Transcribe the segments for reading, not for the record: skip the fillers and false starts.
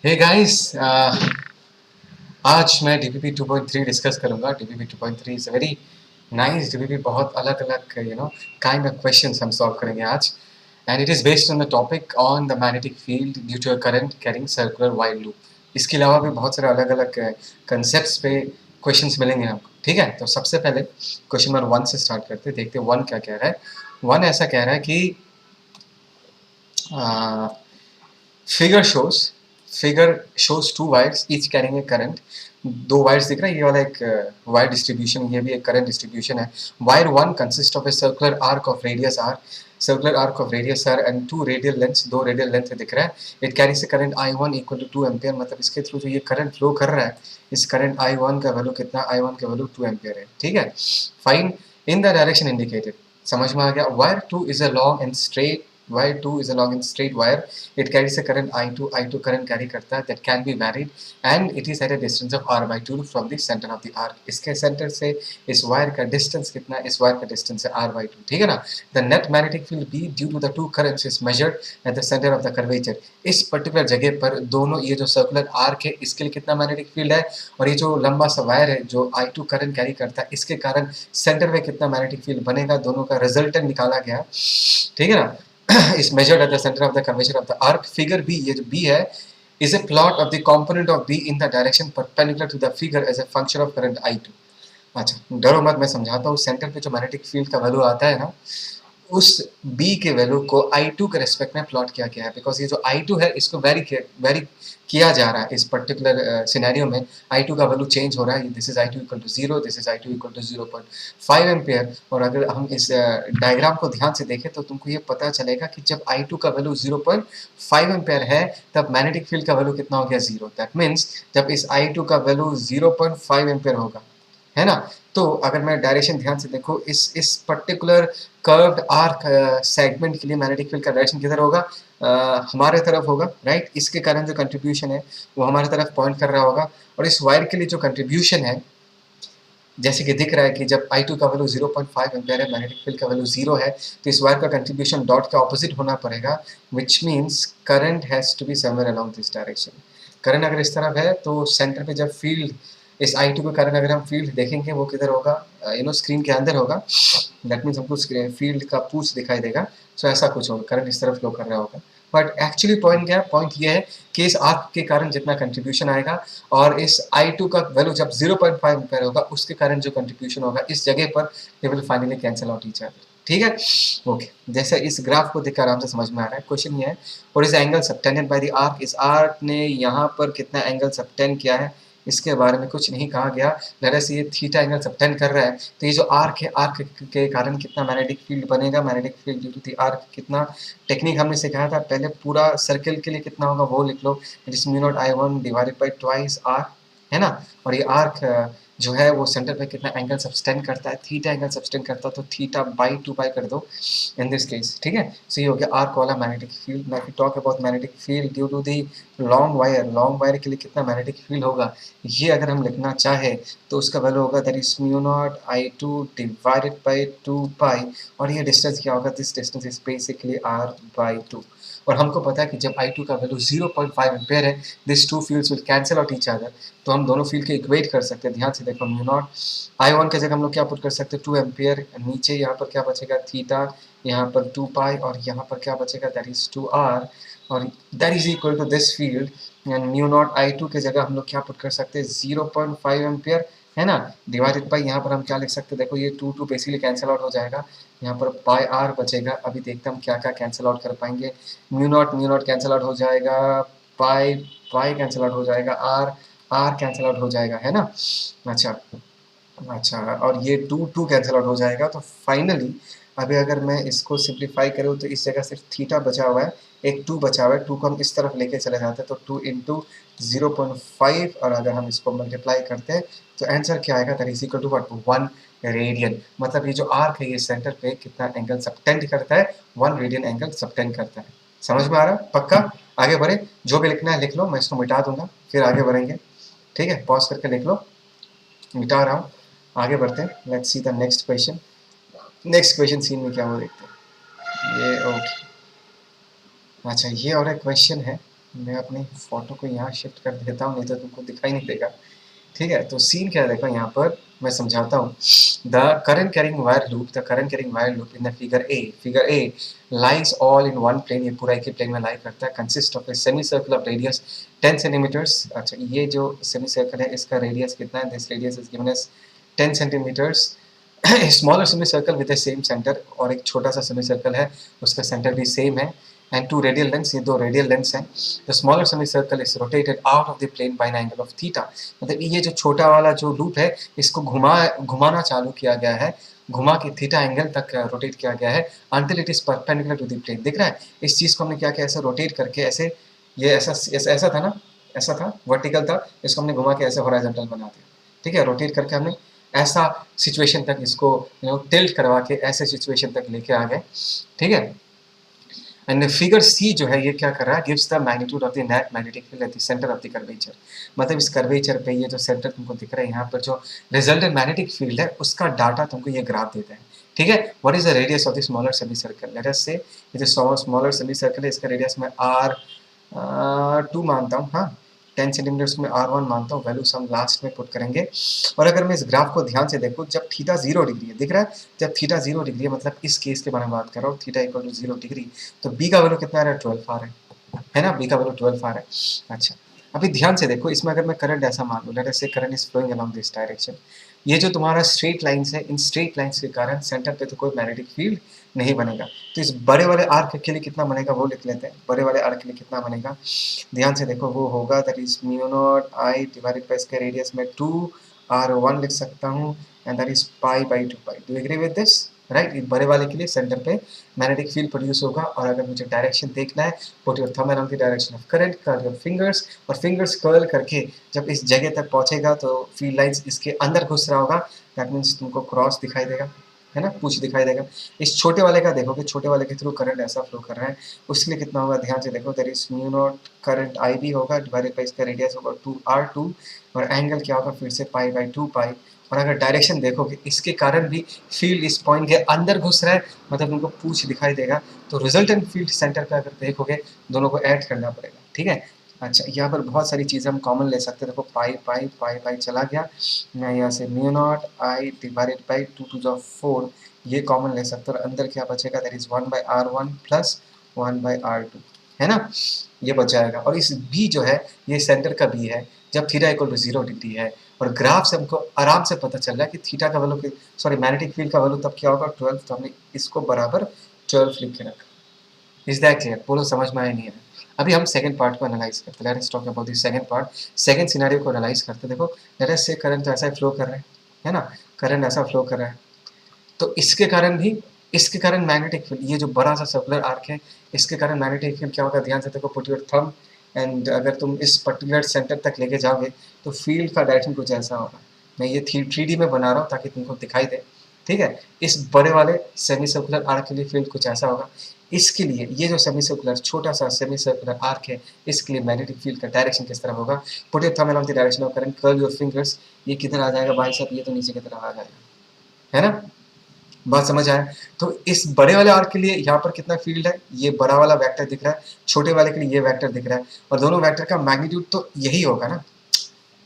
हे guys, आज मैं DPP 2.3 discuss करूंगा। DPP 2.3 is very nice DPP. बहुत अलग अलग काइंड ऑफ क्वेश्चंस हम सॉल्व करेंगे आज, and it is based on the topic on the magnetic field due to a current carrying circular wire loop. इसके अलावा भी बहुत सारे अलग अलग कंसेप्ट पे क्वेश्चंस मिलेंगे हमको। ठीक है, तो सबसे पहले क्वेश्चन नंबर 1 से स्टार्ट करते हैं, देखते हैं 1 क्या कह रहा है। 1 ऐसा कह रहा है कि figure shows figure shows two wires each carrying a current. दो वायर्स दिख रहा है, ये वाला एक वायर डिस्ट्रीब्यूशन, ये भी एक करंट डिस्ट्रीब्यूशन है। Wire 1 consist of a circular arc of radius R, circular arc of radius R and two radial lengths, दो रेडियल लेंथ दिख रहा है। It carries a current I1 equal to 2 ampere, मतलब इसके थ्रू जो ये current flow कर रहा है, इस करंट I1 का वैल्यू कितना, I1 का वैल्यू 2 एम्पियर है। ठीक है, fine in the direction indicated. समझ में आ गया। Wire 2 is a long and straight, wire 2 is a long and straight wire. It carries a current I2. I2 current carry करता है, that can be varied and it is at a distance of r by 2 from the center of the arc. इसके center से इस wire का distance कितना, इस wire का distance है r by 2। ठीक है ना। The net magnetic field B due to the two currents is measured at the center of the curvature. इस पर्टिकुलर जगह पर दोनों, ये जो सर्कुलर आर्क है इसके लिए कितना मैग्नेटिक फील्ड है, और ये जो लंबा सा वायर है जो I2 करंट कैरी करता है, इसके कारण सेंटर में कितना मैग्नेटिक फील्ड बनेगा, दोनों का रिजल्टेंट निकाला गया। ठीक है ना। is measured at the center of the curvature of the arc. Figure B, ये जो B है, is a plot of the component of B in the direction perpendicular to the figure as a function of current I2. अच्छा डरो मत, मैं समझाता हूँ। Centre पे जो मैग्नेटिक फील्ड का वैल्यू आता है ना, उस B के वैल्यू को I2 के रेस्पेक्ट में प्लॉट किया गया है, बिकॉज ये जो I2 है इसको वेरी किया जा रहा है। इस पर्टिकुलर सिनेरियो में I2 का वैल्यू चेंज हो रहा है। This is I2 equal to 0, this is I2 equal to 0.5 ampere. और अगर हम इस डायग्राम को ध्यान से देखें तो तुमको ये पता चलेगा कि जब I2 का वैल्यू 0.5 एम्पियर है तब मैग्नेटिक फील्ड का वैल्यू कितना हो गया, 0। दैट मीन्स जब इस I2 का वैल्यू 0.5 एम्पियर होगा, है ना, तो अगर मैं डायरेक्शन ध्यान से देखो, इस पर्टिकुलर कर्व्ड आर्क सेगमेंट के लिए मैग्नेटिक फील्ड का डायरेक्शन किधर होगा, हमारे तरफ होगा, राइट। इसके कारण जो कंट्रीब्यूशन है वो हमारे तरफ पॉइंट कर रहा होगा। और इस वायर के लिए जो कंट्रीब्यूशन है, जैसे कि दिख रहा है कि जब I2 का वैल्यू 0.5 एम्पियर है, मैग्नेटिक फील्ड का वैल्यू 0 है, तो इस वायर का कंट्रीब्यूशन डॉट के ऑपोजिट होना पड़ेगा, which means current has to be somewhere along this direction. Current अगर इस तरफ है तो सेंटर पे जब फील्ड, इस I2 के कारण अगर हम फील्ड देखेंगे वो किधर होगा, स्क्रीन के अंदर होगा। दैट मीन्स हमको फील्ड का पूछ दिखाई देगा। सो ऐसा कुछ होगा, करंट इस तरफ फ्लो कर रहा होगा। बट एक्चुअली पॉइंट क्या है, पॉइंट ये है कि इस आर्क के कारण जितना कंट्रीब्यूशन आएगा और इस I2 का वैल्यू जब 0.5 एम्पीयर होगा उसके कारण जो कंट्रीब्यूशन होगा इस जगह पर, they will finally cancel out each other. ठीक है, ओके। जैसे इस ग्राफ को देखकर आराम से समझ में आ रहा है। क्वेश्चन ये है, what is angle subtended by the arc. इस आर्क ने यहाँ पर कितना एंगल सबटेंड किया है, इसके बारे में कुछ नहीं कहा गया। लेट अस, ये थीटा एंगल सबटेंड कर रहा है, तो ये जो आर्क है, आर्क के कारण कितना मैग्नेटिक फील्ड बनेगा, magnetic field due to the arc कितना। टेक्निक हमने सिखाया था पहले, पूरा सर्कल के लिए कितना होगा वो लिख लो, it is mu naught I1 divided by twice r, है ना। और ये आर्क जो है वो सेंटर पे कितना एंगल सबटेंड करता है, थीटा एंगल सबटेंड करता है, तो थीटा बाई 2 पाई कर दो इन दिस केस। ठीक है, सो ये हो गया आर्क वाला magnetic field. Now we talk about magnetic field due to the long wire. Long wire के लिए कितना मैग्नेटिक फील्ड होगा, ये अगर हम लिखना चाहे तो उसका वैल्यू होगा that is mu naught I2 divided by 2 pi. और ये डिस्टेंस क्या होगा, this distance is basically r by 2। और हमको पता है कि जब I2 का वैल्यू 0.5 एम्पेयर है, this two fields will cancel out each other. तो हम दोनों फील्ड के इक्वेट कर सकते हैं। ध्यान से देखो, म्यू नॉट I1 के जगह हम लोग क्या पुट कर सकते हैं, 2 एम्पियर। नीचे यहाँ पर क्या बचेगा, थीटा, यहाँ पर 2 पाई, और यहाँ पर क्या बचेगा, दैट इज 2r। और that is equal to this field, and mu naught I2 के जगह हम लोग क्या पुट कर सकते हैं, 0.5 एम्पियर, है ना, डिवाइडेड बाई, यहाँ पर हम क्या लिख सकते हैं, देखो ये 2 बेसिकली कैंसिल आउट हो जाएगा, यहाँ पर पाई आर बचेगा। अभी देखते हैं हम क्या क्या कैंसिल आउट कर पाएंगे। म्यू नॉट कैंसिल आउट हो जाएगा, पाई पाई कैंसिल आउट हो जाएगा, आर आर कैंसिल आउट हो जाएगा, है ना। अच्छा अच्छा, और ये 2 कैंसिल आउट हो जाएगा। तो फाइनली अभी अगर मैं इसको सिंप्लीफाई करूँ तो इस जगह सिर्फ थीटा बचा हुआ है, एक 2 बचा हुआ है। 2 को हम इस तरफ लेके चले जाते हैं तो 2 इंटू 0.5, और अगर हम इसको मल्टीप्लाई करते हैं तो आंसर क्या आएगा, that is equal to what, 1 radian. मतलब ये जो आर्क है ये सेंटर पे कितना एंगल सबटेंड करता है, 1 रेडियन एंगल सबटेंड करता है। समझ में आ रहा है, पक्का। आगे बढ़े, जो भी लिखना है लिख लो, मैं इसको मिटा दूंगा फिर आगे बढ़ेंगे। ठीक है, पॉज करके लिख लो, मिटा रहा हूँ। आगे बढ़ते हैं, let's see the next question. Next question scene में क्या वो देखते हैं। ये ओके, अच्छा ये और एक क्वेश्चन है। मैं अपनी फोटो को यहाँ शिफ्ट कर देता हूँ, नहीं तो तुमको दिखाई नहीं देगा। ठीक है, तो सीन क्या है देखो यहाँ पर मैं समझाता हूँ। The current carrying wire loop, the current carrying wire loop in the figure A lies all in one plane, ये पूरा एक ही प्लेन में लाई करता है, consist of a semi circle of radius 10 centimetres. अच्छा, ये जो सेमी सर्कल है इसका रेडियस कितना है? This radius is given as 10 centimetres. Smaller semi circle with the same centre, और एक छोटा सा सेमी सर्कल है उसका सेंटर भी सेम है, एंड टू रेडियल लेंस, ये दो रेडियल लेंस हैं। The smaller semi circle is rotated out of the plane by an angle of theta. मतलब ये जो छोटा वाला जो लूप है इसको घुमाना चालू किया गया है, घुमा के थीटा एंगल तक रोटेट किया गया है, until it is perpendicular to the plane. दिख रहा है इस चीज को हमने क्या किया, ऐसे रोटेट करके, ऐसे ये ऐसा था ना, ऐसा था वर्टिकल था, इसको हमने घुमा के ऐसे हॉरिजॉन्टल बना दिया। ठीक है, रोटेट करके हमने ऐसा सिचुएशन तक इसको टिल्ट करवा के ऐसे सिचुएशन तक लेके आ गए। ठीक है, एंड फिगर सी जो है ये क्या कर रहा है, gives the magnitude of the net magnetic field at the centre of the curvature. मतलब इस कर्वेचर पे ये जो सेंटर तुमको दिख रहा है यहाँ पर जो रिजल्टेंट मैग्नेटिक फील्ड है उसका डाटा तुमको ये ग्राफ देता है। ठीक है, what is the radius of the smaller semi circle? Late us say ये जो स्मॉलर सेमी सर्कल है इसका रेडियस मैं R2 मानता हूँ, हाँ 10 सेंटीमीटर में R1 मानता हूँ, वैल्यूज हम लास्ट में पुट करेंगे। और अगर मैं इस ग्राफ को ध्यान से देखूँ, जब थीटा 0 डिग्री है, दिख रहा है जब थीटा 0 डिग्री है, मतलब इस केस के बारे में बात कर रहा हूँ, थीटा इक्वल टू 0 डिग्री, तो बी का वैल्यू कितना आ रहा है? 12 आ रहा है ना, बी का वैल्यू 12 आ रहा है। अच्छा, अभी ध्यान से देखो, इसमें अगर मैं करंट ऐसा मान लूँ, let us say current is flowing along this direction, ये जो तुम्हारा स्ट्रेट लाइंस है, इन स्ट्रेट लाइंस के कारण सेंटर पे तो कोई मैग्नेटिक फील्ड नहीं बनेगा। तो इस बड़े वाले आर्क के लिए कितना बनेगा वो लिख लेते हैं। बड़े वाले आर्क के लिए कितना बनेगा, ध्यान से देखो, वो होगा that is mu naught I divided by इसके रेडियस में 2r1 लिख सकता हूँ, and that is pi by 2 pi. Do agree with this? Right, बड़े वाले के लिए सेंटर पे मैग्नेटिक फील्ड प्रोड्यूस होगा। और अगर मुझे डायरेक्शन देखना है, put your thumb around the direction of current, curl your fingers, और फिंगर्स कर्ल करके जब इस जगह तक पहुंचेगा तो फील्ड लाइंस इसके अंदर घुस रहा होगा, दैट मीन्स तुमको क्रॉस दिखाई देगा, है ना, पूछ दिखाई देगा। इस छोटे वाले का देखो कि छोटे वाले के थ्रू करंट ऐसा फ्लो कर रहा है, उसके लिए कितना होगा, ध्यान से देखो, that is mu naught current I B होगा डिवाइडेड बाय इसका रेडियस होगा 2r2, और एंगल क्या होगा फिर से पाई बाई 2 पाई। और अगर डायरेक्शन देखोगे इसके कारण भी फील्ड इस पॉइंट के अंदर घुस रहा है, मतलब तुमको पूछ दिखाई देगा। तो रिजल्टेंट फील्ड सेंटर पे अगर देखोगे दोनों को ऐड करना पड़ेगा। ठीक है, अच्छा यहाँ पर बहुत सारी चीज़ें हम कॉमन ले सकते हैं। देखो पाई पाई पाई पाई चला गया, मैं यहाँ से mu naught I divided by 2 to the 4 ये कॉमन ले सकते हैं, और अंदर क्या बचेगा, that is 1 by R1 plus 1 by R2, है ना, ये बच जाएगा। और इस बी जो है ये सेंटर का बी है जब थीटा इक्वल टू 0 डिग्री है, और ग्राफ से हमको आराम से पता चल रहा है कि थीटा का वैल्यू, सॉरी मैग्नेटिक फील्ड का वैल्यू तब क्या होगा 12, तो हमने इसको बराबर 12 लिख के रखा। Is that clear? बोलो समझ में आया नहीं है? अभी हम सेकंड पार्ट को एनालाइज करते हैं। Let's talk about the second part, second scenario को एनालाइज करते हैं। देखो लेट अस से करंट तो ऐसा ही फ्लो कर रहा है ना, करंट ऐसा फ्लो कर रहा है, तो इसके कारण भी, इसके कारण मैग्नेटिक फील्ड, ये जो बड़ा सा सर्कुलर आर्क है इसके कारण मैग्नेटिक फील्ड क्या होगा, ध्यान से देखो, पुट योर थंब, एंड अगर तुम इस पर्टिकुलर सेंटर तक लेके जाओगे तो फील्ड का डायरेक्शन कुछ ऐसा होगा। मैं ये 3D में बना रहा हूँ ताकि तुमको दिखाई दे। ठीक है, इस बड़े वाले सेमी सर्कुलर आर्क के लिए फील्ड कुछ ऐसा होगा। इसके लिए ये जो सेमी सर्कुलर छोटा सा सेमी सर्कुलर आर्क है इसके लिए मैग्नेटिक फील्ड का डायरेक्शन किस तरफ होगा, put your thumb along the direction of current, curl your fingers, ये किधर आ जाएगा भाई साहब, ये तो नीचे की तरफ आ जाएगा, है ना, बात समझ आया? तो इस बड़े वाले आर्क के लिए यहाँ पर कितना फील्ड है, ये बड़ा वाला वेक्टर दिख रहा है, छोटे वाले के लिए ये वेक्टर दिख रहा है, और दोनों वेक्टर का मैग्नीट्यूड तो यही होगा ना,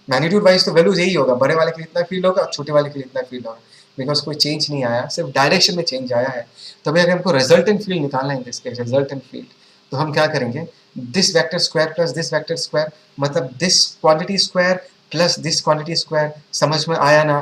मैग्नीट्यूड वाइज तो वैल्यूज यही होगा, बड़े वाले के लिए इतना फील्ड होगा, छोटे वाले के लिए इतना फील्ड होगा, बिकॉज कोई चेंज नहीं आया, सिर्फ डायरेक्शन में चेंज आया है। तो भाई अगर हमको रिजल्टेंट फील्ड निकालना है, इसके रिजल्टेंट फील्ड, तो हम क्या करेंगे, this vector square plus this vector square, मतलब this quantity square plus this quantity square. समझ में आया ना?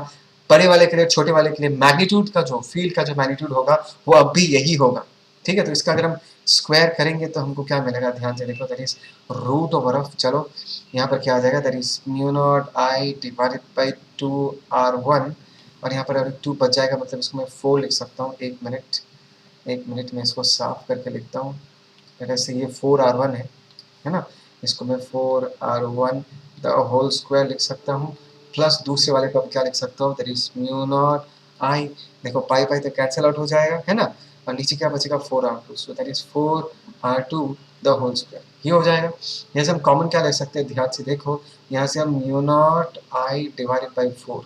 बड़े वाले के लिए छोटे वाले के लिए मैग्नीट्यूड का जो फील्ड का जो मैग्नीट्यूड होगा वो अब भी यही होगा। ठीक है, तो इसका अगर हम स्क्वायर करेंगे तो हमको क्या मिलेगा, ध्यान से देखो, that is root over of, चलो यहाँ पर क्या आ जाएगा, that is mu naught I divided by 2r1, और यहाँ पर अगर 2 बच जाएगा, मतलब इसको मैं 4 लिख सकता हूँ। एक मिनट में इसको साफ करके लिखता हूँ। जैसे ये 4r1 है ना, इसको मैं 4r1 द होल स्क्वायर लिख सकता हूँ, प्लस दूसरे वाले को अब क्या लिख सकता हूँ, दैट इज म्यू नॉट आई, देखो पाई पाई तो कैंसिल आउट हो जाएगा, है ना, और नीचे क्या बचेगा 4r2, so that is 4r2 the whole square, ये हो जाएगा। यहाँ से हम कॉमन क्या ले सकते हैं, ध्यान से देखो, यहाँ से हम mu naught I divided by 4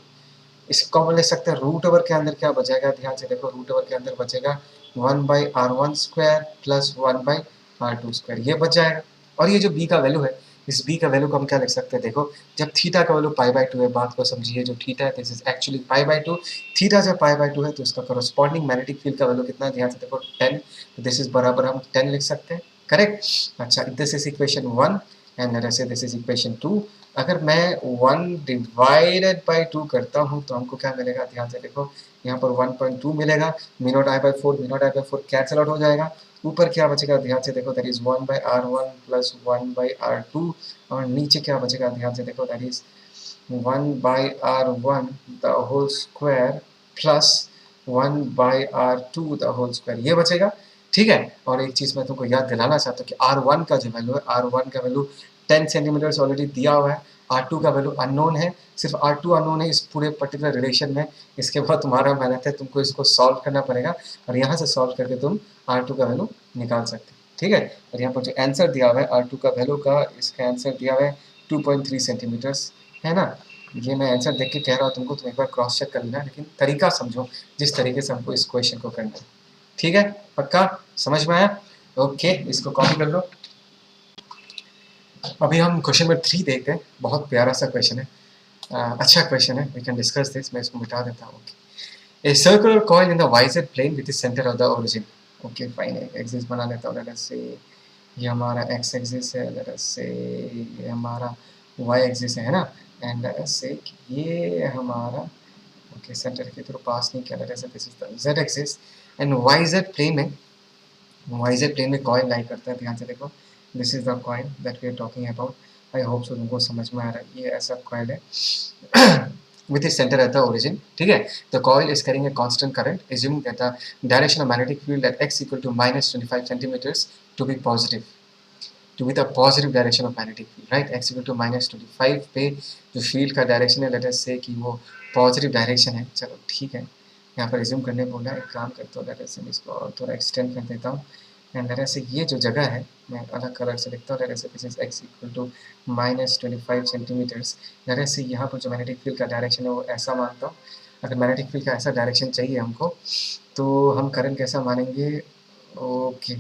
इसको कॉमन ले सकते हैं। रूट ओवर के अंदर क्या बचेगा, ध्यान से देखो, रूट ओवर के अंदर बचेगा 1 by R1 square plus 1 by R2 square, ये बच जाएगा। और ये जो b का वैल्यू है, इस b का वैल्यू को हम क्या लिख सकते हैं, देखो जब थीटा का वैल्यू π/2 है, बात को समझिए, जो थीटा है दिस इज एक्चुअली π/2, थीटा जब π/2 है तो इसका करस्पॉन्डिंग मैग्नेटिक फील्ड का वैल्यू कितना है, ध्यान से देखो 10, तो दिस इज बराबर हम 10 लिख सकते हैं, करेक्ट। अच्छा, this is equation 1 and let us say this is equation 2। अगर मैं 1 डिवाइडेड बाई 2 करता हूँ तो हमको क्या मिलेगा, ध्यान से देखो, यहाँ पर 1.2 मिलेगा, μ0I/4 μ0I/4 कैंसिल आउट हो जाएगा, ऊपर क्या बचेगा, ध्यान से देखो, that is 1/r1 plus 1/r2, और नीचे क्या बचेगा, ध्यान से देखो, that is 1/r1 the whole square plus 1/r2 the whole square, ये बचेगा, ठीक है। और एक चीज़ मैं तुमको याद दिलाना चाहता हूँ कि R1 का जो वैल्यू है, R1 का वैल्यू 10 सेंटीमीटर ऑलरेडी दिया हुआ है, R2 का वैल्यू अननोन है, सिर्फ R2 अननोन है इस पूरे पर्टिकुलर रिलेशन में। इसके बाद तुम्हारा मेहनत है, तुमको इसको सॉल्व करना पड़ेगा, और यहाँ से सॉल्व करके तुम R2 का वैल्यू निकाल सकते हो, ठीक है। और यहाँ पर जो आंसर दिया हुआ है R2 का वैल्यू का, इसका आंसर दिया हुआ है 2.3 सेंटीमीटर्स, है ना। ये मैं आंसर देख के कह रहा हूँ तुमको, तुम एक बार क्रॉस चेक कर लेना, लेकिन तरीका समझो जिस तरीके से हमको इस क्वेश्चन को करना है, ठीक है, पक्का समझ में आया, ओके, इसको कॉपी कर लो। अभी हम क्वेश्चन नंबर 3 देखते हैं, बहुत प्यारा सा क्वेश्चन है, अच्छा क्वेश्चन है, वी कैन डिस्कस दिस, मैं इसको मिटा देता हूँ। A circular coil in the YZ plane with the centre of the origin, okay fine, axis बना लेता हूँ, लेट अस से ये हमारा एक्स एक्सिस है, लेट अस से ये हमारा वाई एक्सिस है ना, एंड लेट अस से ये हमारा, ओके सेंटर के थ्रू पास नहीं किया, let us say this is the Z axis, and YZ plane में कॉइल लाई करता है, ध्यान से देखो, this is the coil that we are talking about, I hope so तुमको समझ में आ रहा है, ये ऐसा कॉइल है with its center at the origin, ठीक है। The coil is carrying a constant current, assuming that the direction of magnetic field at x equal to minus 25 centimeters to be positive, to be the positive direction of magnetic field, right? x equal to minus 25 पे जो field का direction है, let us say कि वो positive direction है, चलो ठीक है, यहाँ पर रिज्यूम करने बोला, एक काम करता हूँ, let us say इसको और थोड़ा एक्सटेंड कर देता हूँ, एंड लेट अस से ये जो जगह है मैं अलग कलर से लिखता हूँ, let us say this is x equal to minus 25 centimetres, let us say यहाँ पर जो मैग्नेटिक फील्ड का डायरेक्शन है वो ऐसा मानता हूँ। अगर मैग्नेटिक फील्ड का ऐसा डायरेक्शन चाहिए हमको, तो हम करंट कैसा मानेंगे, ओके,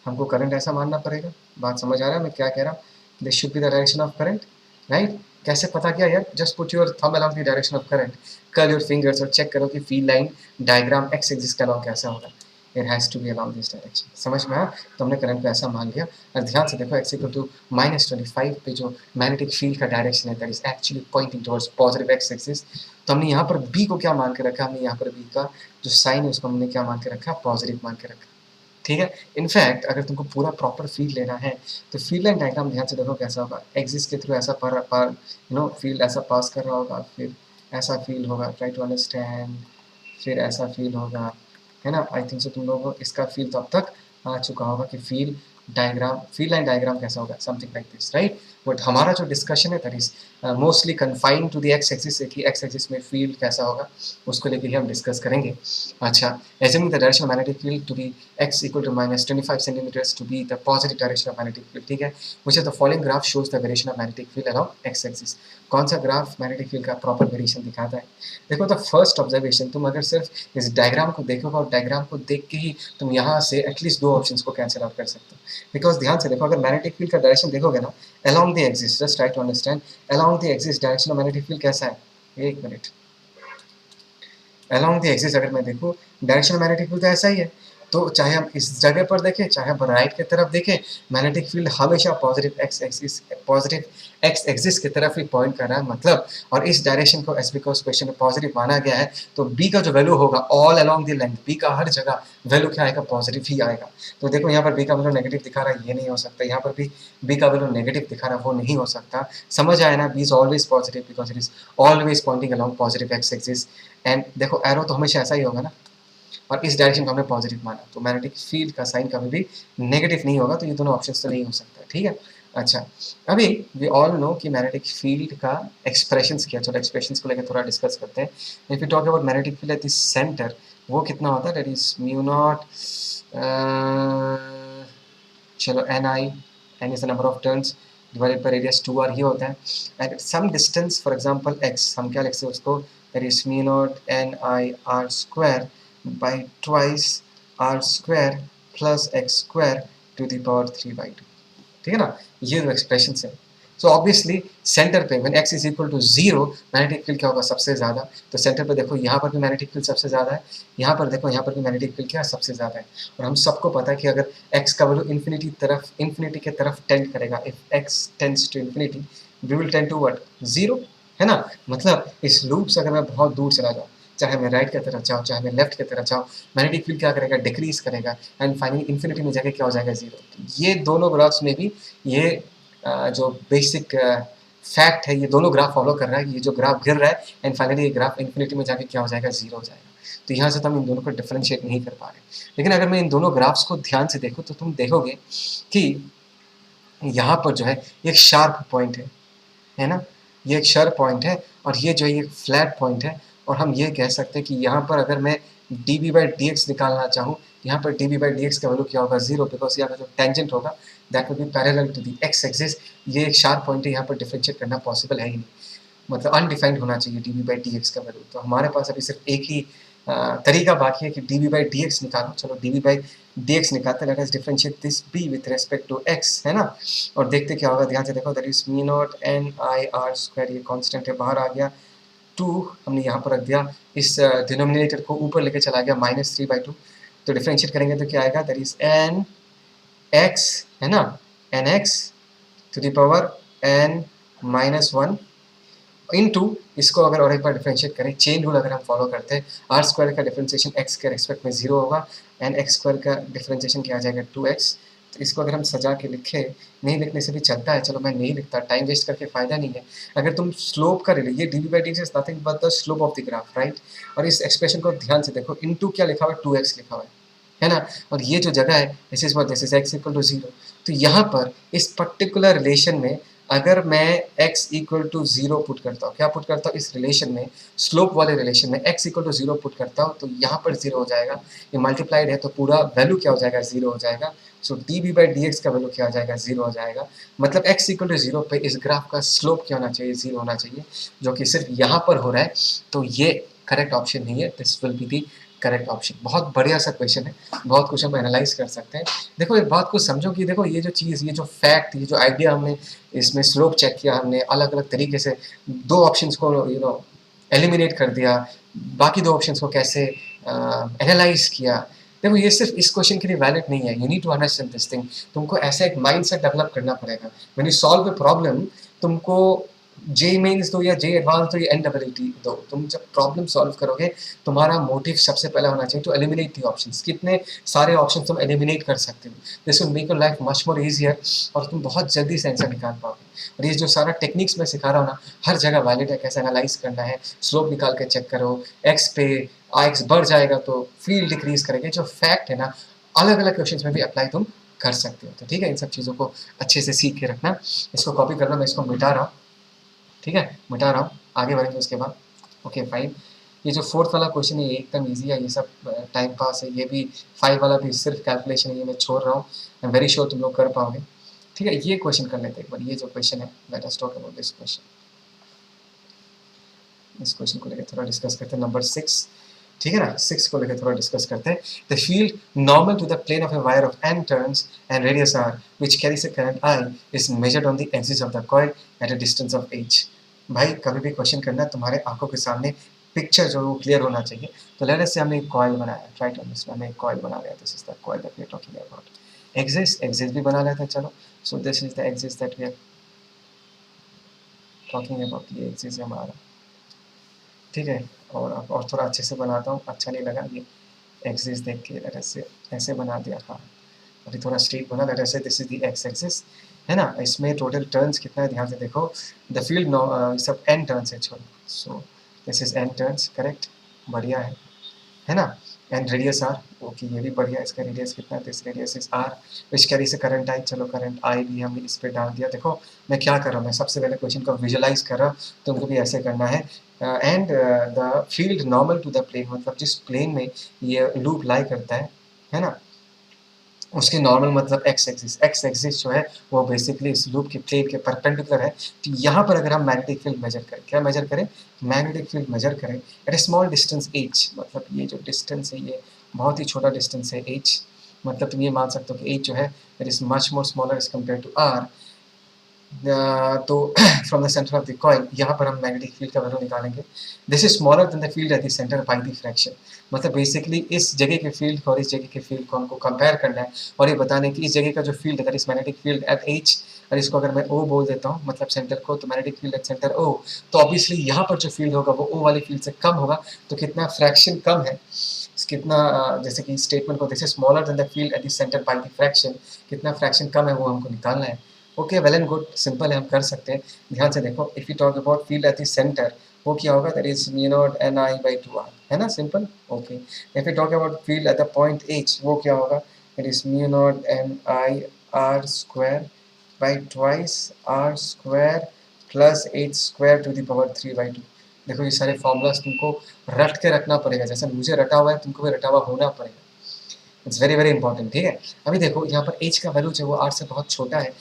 हमको करंट ऐसा मानना पड़ेगा, बात समझ आ रहा है मैं क्या कह रहा हूँ, this should be the direction of current, right. कैसे पता किया यार, just put your thumb along the direction of current, curl your fingers और चेक करो कि field line diagram x axis के अलोंग कैसा होगा, it has to be along this direction, समझ में आया, तो हमने करंट को ऐसा मान लिया, और ध्यान से देखो x इक्वल टू माइनस 25 पे जो मैग्नेटिक फील्ड का डायरेक्शन है that is actually pointing towards positive X axis, तो हमने यहाँ पर b को क्या मान के रखा, हमने यहाँ पर b का जो साइन है उसको हमने क्या मान के रखा, पॉजिटिव मान के रखा, ठीक है। इनफैक्ट अगर तुमको पूरा प्रॉपर फील्ड लेना है तो फील्ड लाइन डायग्राम ध्यान से देखो कैसा होगा, एक्सिस के थ्रू ऐसा पर यू नो फील्ड ऐसा पास कर रहा होगा, फिर ऐसा फील्ड होगा, ट्राई टू अंडरस्टैंड, फिर ऐसा फील्ड होगा, है ना। आई थिंक सो तुम लोगों को इसका फील तो अब तक आ चुका होगा कि field diagram, field line diagram कैसा होगा, something like this, right. But हमारा जो डिस्कशन है that is mostly confined to the X axis, कि एक्स एक्सिस में फील्ड कैसा होगा उसको लेकर ही हम डिस्कस करेंगे। अच्छा, assuming the direction of magnetic field to be x equal to minus 25 centimeters to be the positive direction of magnetic field, ठीक है, which of the following graph shows the variation of magnetic field along x axis, कौन सा graph magnetic field का proper variation दिखाता है। देखो the first observation, तुम अगर सिर्फ इस डायग्राम को देखोगे और डायग्राम को देख के ही तुम यहाँ से एटलीस्ट दो ऑप्शंस को कैंसिल आउट कर सकते हो, बिकॉज ध्यान से देखो, अगर मैग्नेटिक फील्ड का डायरेक्शन देखोगे ना along the axis, just try to understand along the axis direction of magnetic field कैसा है, एक मिनट, along the axis अगर मैं देखूँ डायरेक्शन मैग्नेटिक फील्ड तो ऐसा ही है, तो चाहे हम इस जगह पर देखें चाहे हम राइट की तरफ देखें, मैग्नेटिक फील्ड हमेशा पॉजिटिव एक्स एक्सिस की तरफ ही पॉइंट कर रहा है, मतलब, और इस डायरेक्शन को एस बिकॉज क्वेश्चन में पॉजिटिव माना गया है, तो बी का जो वैल्यू होगा all along the length, B का हर जगह वैल्यू क्या आएगा, पॉजिटिव ही आएगा। तो देखो यहाँ पर बी का वैल्यू नेगेटिव दिखा रहा है, ये नहीं हो सकता, यहाँ पर भी बी का वैल्यू नेगेटिव दिखा रहा है, वो नहीं हो सकता, समझ आया ना, B is always positive because it is always pointing along positive X axis, and देखो एरो तो हमेशा ऐसा ही होगा ना, और इस डायरेक्शन को हमने पॉजिटिव माना, तो मैग्नेटिक फील्ड का साइन कभी भी नेगेटिव नहीं होगा, तो ये दोनों ऑप्शंस तो नहीं हो सकता, ठीक है। अच्छा, अभी वी ऑल नो कि मैग्नेटिक फील्ड का एक्सप्रेशंस क्या, चलो एक्सप्रेशंस को लेकर थोड़ा डिस्कस करते हैं। If you talk about magnetic field at the centre, वो कितना होता है, दैट इज म्यू नॉट, चलो N is the number of turns divided by radius 2r, ये होता है, at some distance for example x, हम क्या लिख सकते हैं उसको, that is mu naught NIr square by twice r square plus x square to the power 3/2, ठीक है ना, ये जो एक्सप्रेशन है। सो ऑब्वियसली सेंटर पे when x is equal to 0 magnetic field क्या होगा, सबसे ज़्यादा। तो सेंटर पे देखो यहाँ पर भी मैग्नेटिक फील्ड सबसे ज़्यादा है, यहाँ पर देखो यहाँ पर भी मैग्नेटिक फील्ड क्या सबसे ज़्यादा है। और हम सबको पता है कि अगर x का वैल्यू इन्फिनिटी के तरफ टेंड करेगा, if x tends to infinity we will tend to what, 0, है ना। मतलब इस लूप से अगर मैं बहुत दूर चला जाऊँ, चाहे मैं राइट की तरफ जाऊँ चाहे मैं लेफ्ट की तरफ जाऊँ, मैग्नेटिक फील्ड क्या करेगा, डिक्रीज करेगा एंड फाइनली इन्फिनिटी में जाके क्या हो जाएगा, 0। ये दोनों ग्राफ्स में भी ये जो बेसिक फैक्ट है, ये दोनों ग्राफ फॉलो कर रहा है। ये जो ग्राफ गिर रहा है एंड फाइनली ये ग्राफ इन्फिनिटी में जाके क्या हो जाएगा, 0 हो जाएगा। तो यहाँ से तो हम इन दोनों को डिफरेंशिएट नहीं कर पा रहे। लेकिन अगर मैं इन दोनों ग्राफ्स को ध्यान से देखूँ तो तुम देखोगे कि यहाँ पर जो है एक शार्प पॉइंट है ना, ये एक शार्प पॉइंट है और ये जो है एक फ्लैट पॉइंट है। और हम ये कह सकते हैं कि यहाँ पर अगर मैं dv/dx निकालना चाहूँ, यहाँ पर dv/dx का वैल्यू क्या होगा, 0, बिकॉज यहाँ का जो टेंजेंट होगा that will be parallel to the x axis. ये एक शार्प पॉइंट है, यहाँ पर डिफरेंशिएट करना पॉसिबल है ही नहीं, मतलब अनडिफाइंड होना चाहिए dv/dx का वैल्यू। तो हमारे पास अभी सिर्फ एक ही तरीका बाकी है कि dv/dx निकालो। चलो dv/dx निकालते हैं, let us differentiate this b with respect to x, है ना। और देखते क्या होगा, ध्यान से देखो, दैट इज μ0 NIR², ये कांस्टेंट है, बाहर आ गया। 2 हमने यहाँ पर रख दिया, इस डिनोमिनेटर को ऊपर लेके चला गया, -3/2। तो डिफरेंशिएट करेंगे तो क्या आएगा, दैट इज nx, है ना, nx to the power n-1 into, इसको अगर और एक बार डिफरेंशिएट करें, चेन रूल अगर हम फॉलो करते हैं, r² का डिफरेंशिएशन x के रिस्पेक्ट में 0 होगा एंड x² का डिफरेंशिएशन क्या आ जाएगा, 2x। तो इसको अगर हम सजा के लिखे, नहीं लिखने से भी चलता है, चलो मैं नहीं लिखता, टाइम वेस्ट करके फ़ायदा नहीं है। अगर तुम स्लोप का ये dv/dx is nothing but the slope of the graph, right. और इस एक्सप्रेशन को ध्यान से देखो, इनटू क्या लिखा हुआ है, 2x लिखा हुआ है ना। और ये जो जगह है, this is what, this is x equal to 0। तो यहाँ पर इस पर्टिकुलर रिलेशन में अगर मैं x इक्वल टू 0 पुट करता हूँ, क्या पुट करता हूँ, इस रिलेशन में, स्लोप वाले रिलेशन में x इक्वल टू 0 पुट करता हूँ, तो यहाँ पर 0 हो जाएगा। ये मल्टीप्लाइड है तो पूरा वैल्यू क्या हो जाएगा, 0 हो जाएगा। सो dv/dx का वैल्यू क्या हो जाएगा, 0 हो जाएगा। मतलब x इक्वल टू 0 पे इस ग्राफ का स्लोप क्या होना चाहिए, 0 होना चाहिए, जो कि सिर्फ यहाँ पर हो रहा है। तो ये करेक्ट ऑप्शन नहीं है, this will be the correct option. बहुत बढ़िया सा क्वेश्चन है, बहुत कुछ हम एनालाइज कर सकते हैं। देखो एक बात को समझो कि देखो ये जो चीज़, ये जो फैक्ट, ये जो आइडिया हमने इसमें स्लोप चेक किया, हमने अलग अलग तरीके से दो ऑप्शंस को एलिमिनेट कर दिया, बाकी दो ऑप्शंस को कैसे एनालाइज किया। देखो ये सिर्फ इस क्वेश्चन के लिए वैलिड नहीं है, you need to understand this thing. तुमको ऐसा एक माइंडसेट डेवलप करना पड़ेगा when you solve a problem. तुमको जे मेन्स दो या जे एडवांस दो या NEET दो, तुम जब प्रॉब्लम सॉल्व करोगे, तुम्हारा मोटिव सबसे पहला होना चाहिए टू एलिमिनेट दी ऑप्शंस। कितने सारे ऑप्शन तुम एलिमिनेट कर सकते हो, this will make your life much more easier और तुम बहुत जल्दी से आंसर निकाल पाओगे। और ये जो सारा टेक्निक्स मैं सिखा रहा हूँ ना, हर जगह वैलिड है, कैसे एनालाइज करना है, स्लोप निकाल के चेक करो, एक्स पे x बढ़ जाएगा तो फील्ड डिक्रीज करेंगे, जो फैक्ट है ना, अलग अलग क्वेश्चन में भी अप्लाई तुम कर सकते हो। तो ठीक है, इन सब चीज़ों को अच्छे से सीख के रखना। इसको कॉपी करना, मैं इसको मिटा रहा हूँ, ठीक है, मिटा रहा हूँ, आगे बढ़ेंगे उसके बाद। ओके फाइन, ये जो 4th वाला क्वेश्चन है ये एकदम इजी है, ये सब टाइम पास है। ये भी 5 वाला भी सिर्फ कैलकुलेशन है, ये मैं छोड़ रहा हूँ, आई एम वेरी श्योर तुम लोग कर पाओगे। ठीक है, ये क्वेश्चन कर लेते हैं एक बार। ये जो क्वेश्चन है, let us talk about this question. इस क्वेश्चन को लेकर थोड़ा डिस्कस करते हैं, नंबर 6, ठीक है ना, 6 को लेकर थोड़ा डिस्कस करते हैं। The field normal to the plane of a wire of n turns and radius r which carries a current I is measured on the axis of the coil at a distance of h। भाई कभी भी question करना, तुम्हारे आंखों के सामने picture जो है वो क्लियर होना चाहिए। तो लेट अस से हमने एक कॉइल बनाया, ट्राई टू अंडरस्टैंड, हमने एक कॉइल बना लिया, this is the coil that we are talking about. Axis भी बना लेते हैं, चलो। So this is the axis that we are talking about, ये एक्सिस है हमारा, ठीक है। और थोड़ा अच्छे से बनाता हूँ, अच्छा नहीं लगा ये एक्सिस देख के, लेट अस से ऐसे बना दिया, हाँ अभी थोड़ा स्ट्रेट बना, late us say this is the X axis, है ना। इसमें टोटल टर्न्स कितना है, ध्यान से देखो, द फील्ड सब n टर्न्स है, छोड़ो। सो this is n turns, correct, बढ़िया है ना। एंड रेडियस r, ओके ये भी बढ़िया, इसका रेडियस कितना है, this radius is r which carry से करंट I, चलो करंट I भी हमने इस पर डाल दिया। देखो मैं क्या कर रहा हूँ, मैं सबसे पहले क्वेश्चन को विजुअलाइज कर रहा हूँ, तुमको भी ऐसे करना है। And the field normal to the plane, मतलब जिस प्लेन में ये लूप लाई करता है ना, उसके नॉर्मल मतलब एक्स एक्सिस जो है वो बेसिकली इस लूप के प्लेन के परपेंडिकुलर है। तो यहाँ पर अगर हम मैग्नेटिक फील्ड मेजर करें, क्या मेजर करें, मैग्नेटिक फील्ड मेजर करें एट ए स्मॉल डिस्टेंस h, मतलब ये जो डिस्टेंस है ये बहुत ही छोटा डिस्टेंस है h, मतलब तुम ये मान सकते हो कि H जो है that is much more smaller as compare to R। तो from the centre of the coil यहाँ पर हम मैग्नेटिक फील्ड का वैल्यू निकालेंगे। This is smaller than the field at the centre by the fraction. मतलब basically इस जगह के फील्ड और इस जगह के फील्ड को हमको कंपेयर करना है और ये बताने कि इस जगह का जो फील्ड है that is magnetic field eight H, और इसको अगर मैं O बोल देता हूँ मतलब सेंटर को, तो magnetic field at centre O, तो ऑब्वियसली यहाँ पर जो फील्ड होगा वो O वाली फील्ड से कम होगा। तो कितना फ्रैक्शन कम है, कितना जैसे कि स्टेटमेंट को this is smaller than the field at the centre by the fraction, कितना फ्रैक्शन कम है वो हमको निकालना है। Okay, well and good, simple है, हम कर सकते हैं। ध्यान से देखो, if you talk about field at the centre, वो क्या होगा, that is mu naught N I by 2r, है ना, simple. Okay, if you talk about field at the point H, वो क्या होगा, that is mu naught N I R square by twice are square plus H square to the power 3/2। देखो ये सारे formulas तुमको रट के रखना पड़ेगा, जैसे मुझे रटा हुआ है तुमको भी रटा हुआ होना पड़ेगा। इट्स वेरी वेरी इंपॉर्टेंट, ठीक है। अभी देखो यहाँ पर H का वैल्यू जो वो R से बहुत छोटा है।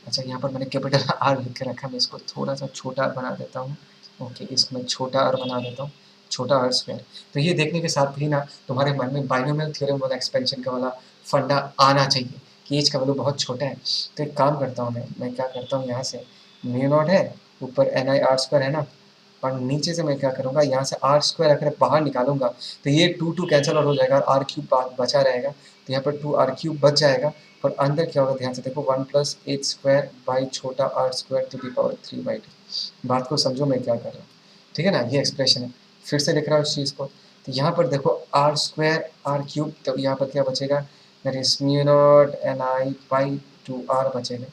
अच्छा, यहाँ पर मैंने कैपिटल R लिख के रखा, मैं इसको थोड़ा सा छोटा बना देता हूँ। ओके, इसको मैं छोटा R बना देता हूँ, छोटा R स्क्वायर। तो ये देखने के साथ ही ना तुम्हारे मन में बाइनोमियल थ्योरम वाला एक्सपेंशन का वाला फंडा आना चाहिए कि H का वैल्यू बहुत छोटा है। तो एक काम करता हूँ मैं क्या करता हूँ, यहाँ से म्यू नॉट है, ऊपर एन आई आर स्क्वायर है ना, और नीचे से मैं क्या करूँगा, यहाँ से आर स्क्वायर अगर बाहर निकालूंगा तो ये 2 कैंसिल आउट हो जाएगा और आर क्यूब बचा रहेगा। तो यहाँ पर 2r क्यूब बच जाएगा, और अंदर क्या होगा, ध्यान से देखो, 1 प्लस H स्क्वायर बाई छोटा R square to the power 3/2। बात को समझो मैं क्या कर रहा हूँ, ठीक है ना। ये एक्सप्रेशन है, फिर से लिख रहा हूँ इस चीज़ को। तो यहाँ पर देखो R स्क्वायर R क्यूब, तो यहाँ पर क्या बचेगा, that is mu naught N I by 2r बचेगा।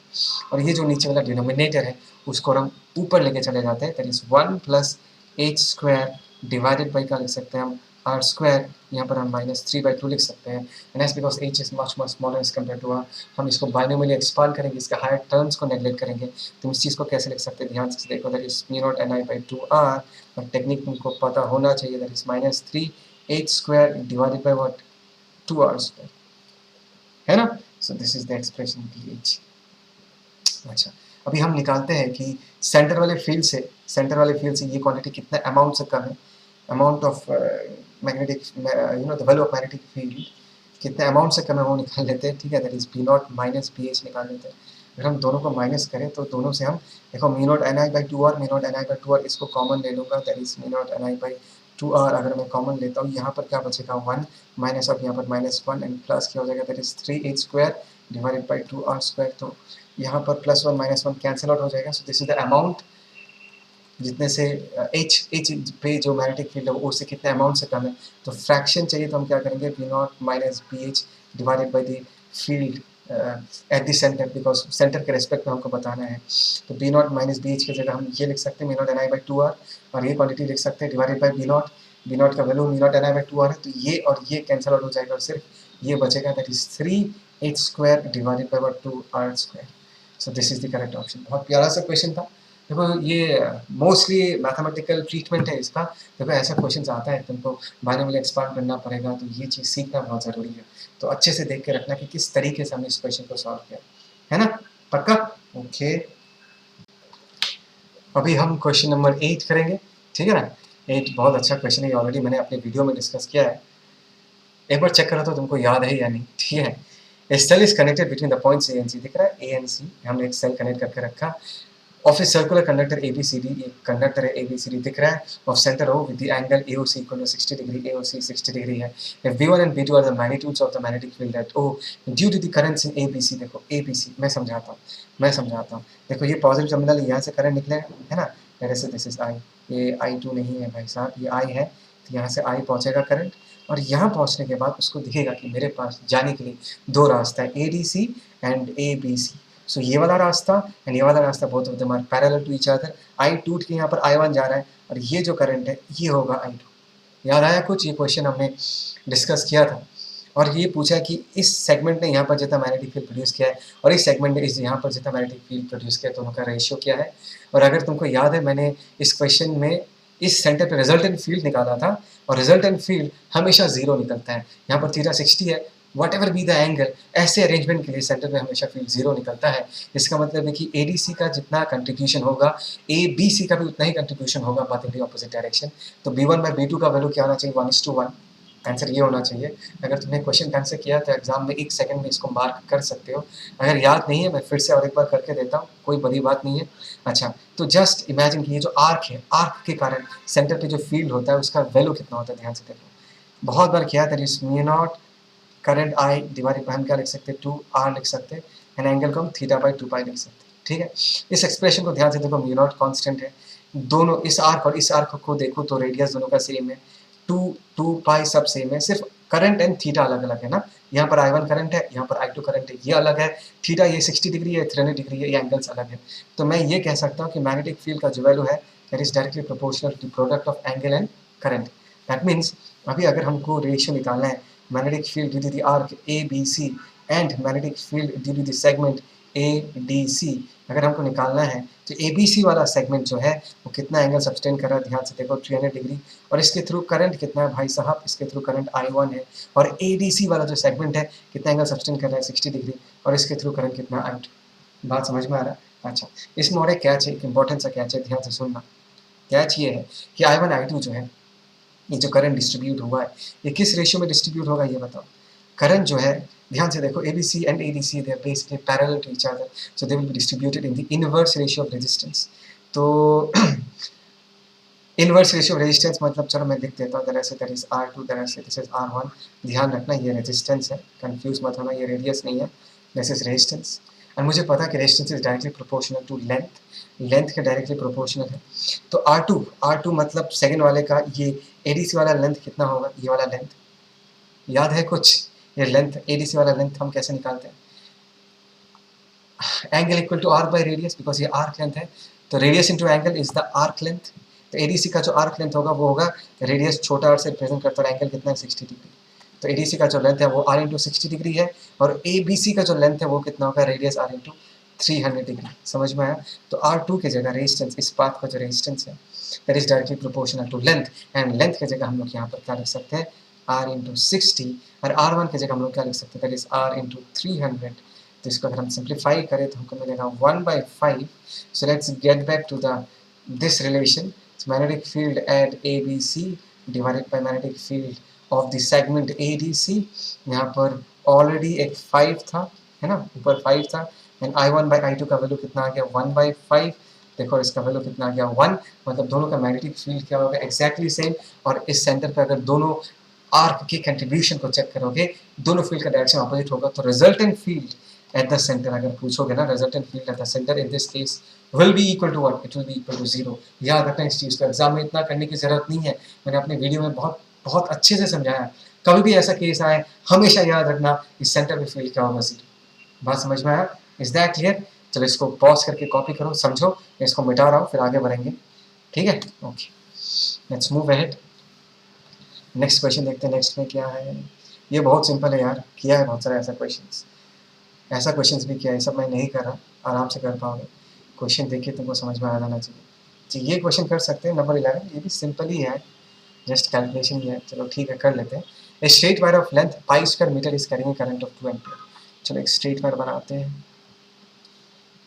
और ये जो नीचे वाला डिनोमिनेटर है उसको हम ऊपर लेके चले जाते हैं, that is 1 plus H square divided by क्या लिख सकते हैं हम, R स्क्वायर, यहाँ पर हम -3/2 लिख सकते हैं। And as because H is much much smaller as compare to R, हम इसको बाइनोमियली एक्सपांड करेंगे, इसका हायर टर्म्स को नेगलेक्ट करेंगे। तो इस चीज़ को कैसे लिख सकते हैं, ध्यान से देखो, that is mu naught N I by 2r, और टेक्निक तुमको पता होना चाहिए, that is -3 H square divided by what, 2r square, है ना। सो this is the expression H। अच्छा, अभी हम निकालते हैं कि सेंटर वाले फील्ड से ये क्वांटिटी कितना अमाउंट से कम है, amount of magnetic the value of magnetic field कितने अमाउंट से कम है वो निकाल लेते हैं, ठीक है। That is B naught minus B H निकाल लेते हैं। अगर हम दोनों को माइनस करें तो दोनों से हम देखो, mu naught N I by 2r, mu naught N I by 2r, इसको कॉमन ले लूँगा, that is mu naught N I by 2r। अगर मैं कॉमन लेता हूँ, यहाँ पर क्या बचेगा, 1 माइनस ऑफ यहाँ पर -1 एंड प्लस क्या हो जाएगा, that is 3h square divided by 2r square. तो यहाँ पर +1 -1 कैंसिल आउट हो जाएगा। सो दिस इज द अमाउंट जितने से H पे जो मैग्नेटिक फील्ड है वो उससे कितने अमाउंट से कम है। तो फ्रैक्शन चाहिए तो हम क्या करेंगे, B naught minus B H divided by the field at the centre, because centre के रेस्पेक्ट में हमको बताना है। तो B naught minus B H की जगह हम ये लिख सकते हैं, B naught N I by 2r, और ये क्वांटिटी लिख सकते हैं डिवाइडेड बाई बी नॉट का value B naught N I by 2r है, तो ये और ये कैंसिल आउट हो जाएगा और सिर्फ ये बचेगा, that is 3h square divided by 2r square. So this is the correct option. बहुत प्यारा सा क्वेश्चन था। देखो ये मोस्टली मैथमेटिकल ट्रीटमेंट है इसका। देखो ऐसा क्वेश्चन आता है, तुमको बाइनोमियल एक्सपांड करना पड़ेगा, तो ये चीज़ सीखना बहुत ज़रूरी है। तो अच्छे से देख के रखना कि किस तरीके से हमने इस क्वेश्चन को सॉल्व किया, है ना, पक्का। ओके, अभी हम क्वेश्चन नंबर 8 करेंगे, ठीक है ना। 8 बहुत अच्छा क्वेश्चन है, ऑलरेडी मैंने अपने वीडियो में डिस्कस किया है, एक बार चेक करो तो तुमको याद है या नहीं, ठीक है। A cell is connected between the points A and C, दिख रहा है, A and C, हमने एक सेल कनेक्ट करके रखा। Of a circular conductor ABCD, एक कंडक्टर है ABCD दिख रहा है, of centre O with the angle AOC equal to 60 degree, AOC 60 degree है। If V1 and V2 are the magnitudes of the magnetic field at O due to the currents in ABC, देखो ABC मैं समझाता हूँ। देखो ये positive terminal यहाँ से current निकलेगा, है ना, जैसे दिस इज I, ये I2 नहीं है भाई साहब, ये I है, तो यहाँ से I पहुँचेगा करंट, और यहाँ पहुँचने के बाद उसको दिखेगा कि मेरे पास जाने के लिए दो रास्ता है, ADC एंड ABC। सो ये वाला रास्ता एंड ये वाला रास्ता both of them are parallel to each other. I टूट के यहाँ पर I1 जा रहा है, और ये जो करंट है ये होगा I2। याद आया कुछ, ये क्वेश्चन हमने डिस्कस किया था, और ये पूछा कि इस सेगमेंट ने यहाँ पर जितना मैग्नेटिक फील्ड प्रोड्यूस किया है और इस सेगमेंट ने इस यहाँ पर जितना मैग्नेटिक फील्ड प्रोड्यूस किया है, दोनों का रेशियो क्या है। और अगर तुमको याद है, मैंने इस क्वेश्चन में इस सेंटर पे रिजल्टेंट फील्ड निकाला था, और रिजल्टेंट फील्ड हमेशा 0 निकलता है। यहाँ पर थीटा 60 है, what ever be the angle, ऐसे अरेंजमेंट के लिए सेंटर पे हमेशा फील्ड 0 निकलता है। इसका मतलब है कि ADC का जितना कंट्रीब्यूशन होगा, ABC का भी उतना ही कंट्रीब्यूशन होगा, बात इन द ऑपोजिट डायरेक्शन। तो B1 बाई B2 का वैल्यू क्या होना चाहिए, 1:1, आंसर ये होना चाहिए। अगर तुमने क्वेश्चन ढंग से किया तो एग्जाम में 1 सेकंड में इसको मार्क कर सकते हो। अगर याद नहीं है मैं फिर से और एक बार करके देता हूँ, कोई बड़ी बात नहीं है। अच्छा, तो जस्ट इमेजिन कि ये जो आर्क है, आर्क के कारण सेंटर पे जो फील्ड होता है उसका वैल्यू कितना होता है, ध्यान से देखो। बहुत बार किया that is mu naught current I divided bye, हम क्या लिख सकते हैं, 2r लिख सकते हैं, एंड एंगल को हम θ/2π लिख सकते हैं। ठीक है, इस एक्सप्रेशन को ध्यान से देखो, म्यू नॉट कांस्टेंट है, दोनों इस आर्क और इस आर्क को देखो तो रेडियस दोनों का सेम है, 2π सब सेम है, सिर्फ करंट एंड थीटा अलग अलग है ना। यहाँ पर I1 करंट है, यहाँ पर I2 करंट है, ये अलग है, थीटा ये 60 डिग्री है, 300 डिग्री है, ये एंगल्स अलग है। तो मैं ये कह सकता हूँ कि मैग्नेटिक फील्ड का जो वैल्यू है that is directly proportional to product of angle and current. That means अभी अगर हमको रेशियो निकालना है magnetic field due to the arc ABC and magnetic field due to the segment ADC, अगर हमको निकालना है तो ABC वाला सेगमेंट जो है वो कितना एंगल सब्सटेंड कर रहा है, ध्यान से देखो 300 डिग्री, और इसके थ्रू करंट कितना है भाई साहब, इसके थ्रू करंट I1 है, और ADC वाला जो सेगमेंट है कितना एंगल सब्सटेंड कर रहा है 60 डिग्री, और इसके थ्रू करंट कितना I2। बात समझ में आ रहा है? अच्छा, इसमें और एक कैच है, एक इंपॉर्टेंट सा कैच है, ध्यान से सुनना। कैच ये है कि I1 I2 जो है, ये जो करंट डिस्ट्रीब्यूट हुआ है ये किस रेशियो में डिस्ट्रीब्यूट होगा ये बताओ। करंट जो है ध्यान से देखो, ABC and ADC they are basically parallel to each other, so they will be distributed in the inverse ratio of resistance. तो इनवर्स रेशियो ऑफ रेजिस्टेंस मतलब, चलो मैं लिख देता हूँ, तरह से दैट इज R2, तरह से दिस इज R1। ध्यान रखना ये रेजिस्टेंस है, कंफ्यूज मत होना, ये रेडियस नहीं है, दिस इज रेजिस्टेंस। एंड मुझे पता है कि resistance is directly proportional to length, length के डायरेक्टली प्रोपोर्शनल है। तो R2 मतलब सेकंड वाले का ये ADC वाला लेंथ कितना होगा, ये वाला लेंथ याद है कुछ, ये लेंथ ADC वाला लेंथ हम कैसे निकालते हैं, angle equal to R by radius, because ये आर्क लेंथ है, तो radius into angle is the arc length. तो ADC का जो आर्क लेंथ होगा वो होगा, रेडियस छोटा r से रिप्रेजेंट करता है, एंगल कितना है 60 डिग्री, तो ADC का जो लेंथ है वो r इंटू 60 डिग्री है, और ABC का जो लेंथ है वो कितना होगा, रेडियस r इंटू 300 डिग्री। समझ में आया? तो R2 की जगह रेजिस्टेंस, इस पाथ का जो रेजिस्टेंस है that is directly proportional to length, and length की जगह हम लोग यहाँ पर क्या लिख सकते हैं, r इंटू 60, और R1 की जगह हम लोग क्या लिख सकते हैं, दैट इज r इंटू 300। तो इसको अगर हम सिंप्लीफाई करें तो हमको मिलेगा 1/5। So let's get back to the this relation, magnetic field at ABC divided by magnetic field of the segment ADC। यहाँ पर ऑलरेडी एक 5 था, है ना, ऊपर 5 था, एंड I1 बाई I2 का वैल्यू कितना आ गया, 1/5। देखो इसका वैल्यू कितना आ गया, 1, मतलब दोनों का मैग्नेटिक फील्ड क्या होगा, एक्जैक्टली सेम। और इस सेंटर पे अगर दोनों आर्क की कंट्रीब्यूशन को चेक करोगे, दोनों फील्ड का डायरेक्शन ऑपोजिट होगा, तो resultant field at the centre, अगर पूछोगे ना, resultant field at the centre in this case will be equal to what, it will be equal to 0। याद रखना इस चीज़ को, एग्जाम में इतना करने की जरूरत नहीं है, मैंने अपने वीडियो में बहुत बहुत अच्छे से समझाया। कभी भी ऐसा केस आए हमेशा याद रखना इस सेंटर पे फील्ड क्या होगा, 0। बात समझ में आया? Is that clear? चलो इसको पॉज करके कॉपी करो, समझो, मैं इसको मिटा रहा हूँ फिर आगे बढ़ेंगे, ठीक है? Okay, let's move ahead. Next question देखते हैं, नेक्स्ट में क्या है। ये बहुत सिंपल है यार, किया है बहुत सारा ऐसा क्वेश्चंस भी किया है, सब मैं नहीं कर रहा, आराम से कर पाओगे। क्वेश्चन देखिए तुमको समझ में आ जाना चाहिए। तो ये क्वेश्चन कर सकते हैं, नंबर 11, ये भी सिंपल ही है, जस्ट कैलकुलेशन ही है। चलो ठीक है, कर लेते हैं। A straight wire of length π² metre is carrying current of 2 ampere. चलो एक स्ट्रेट वायर बनाते हैं।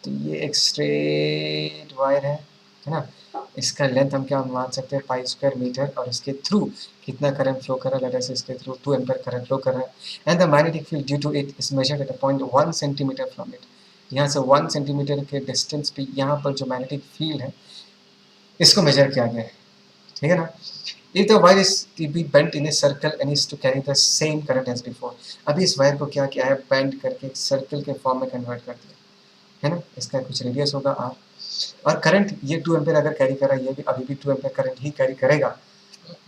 तो ये एक स्ट्रेट वायर है ना, इसका लेंथ हम क्या मान सकते हैं, π² मीटर, और इसके थ्रू कितना करंट फ्लो कर रहा है, जैसे इसके थ्रू 2 एम्पियर करंट फ्लो कर रहा है, and the magnetic field due to it is measured at a point 1 centimetre from it. यहाँ से 1 सेंटीमीटर के डिस्टेंस पे यहाँ पर जो मैग्नेटिक फील्ड है इसको मेजर किया गया है, ठीक है ना। If the wire is to be bent in a circle and is to carry the same current as before, अभी इस वायर को क्या किया है, बेंड करके सर्कल के फॉर्म में कन्वर्ट कर दिया है ना, इसका कुछ रेडियस होगा r, और करंट ये 2 एम्पियर अगर कैरी कर रहा है, ये भी अभी भी 2 एम्पियर करंट ही कैरी करेगा,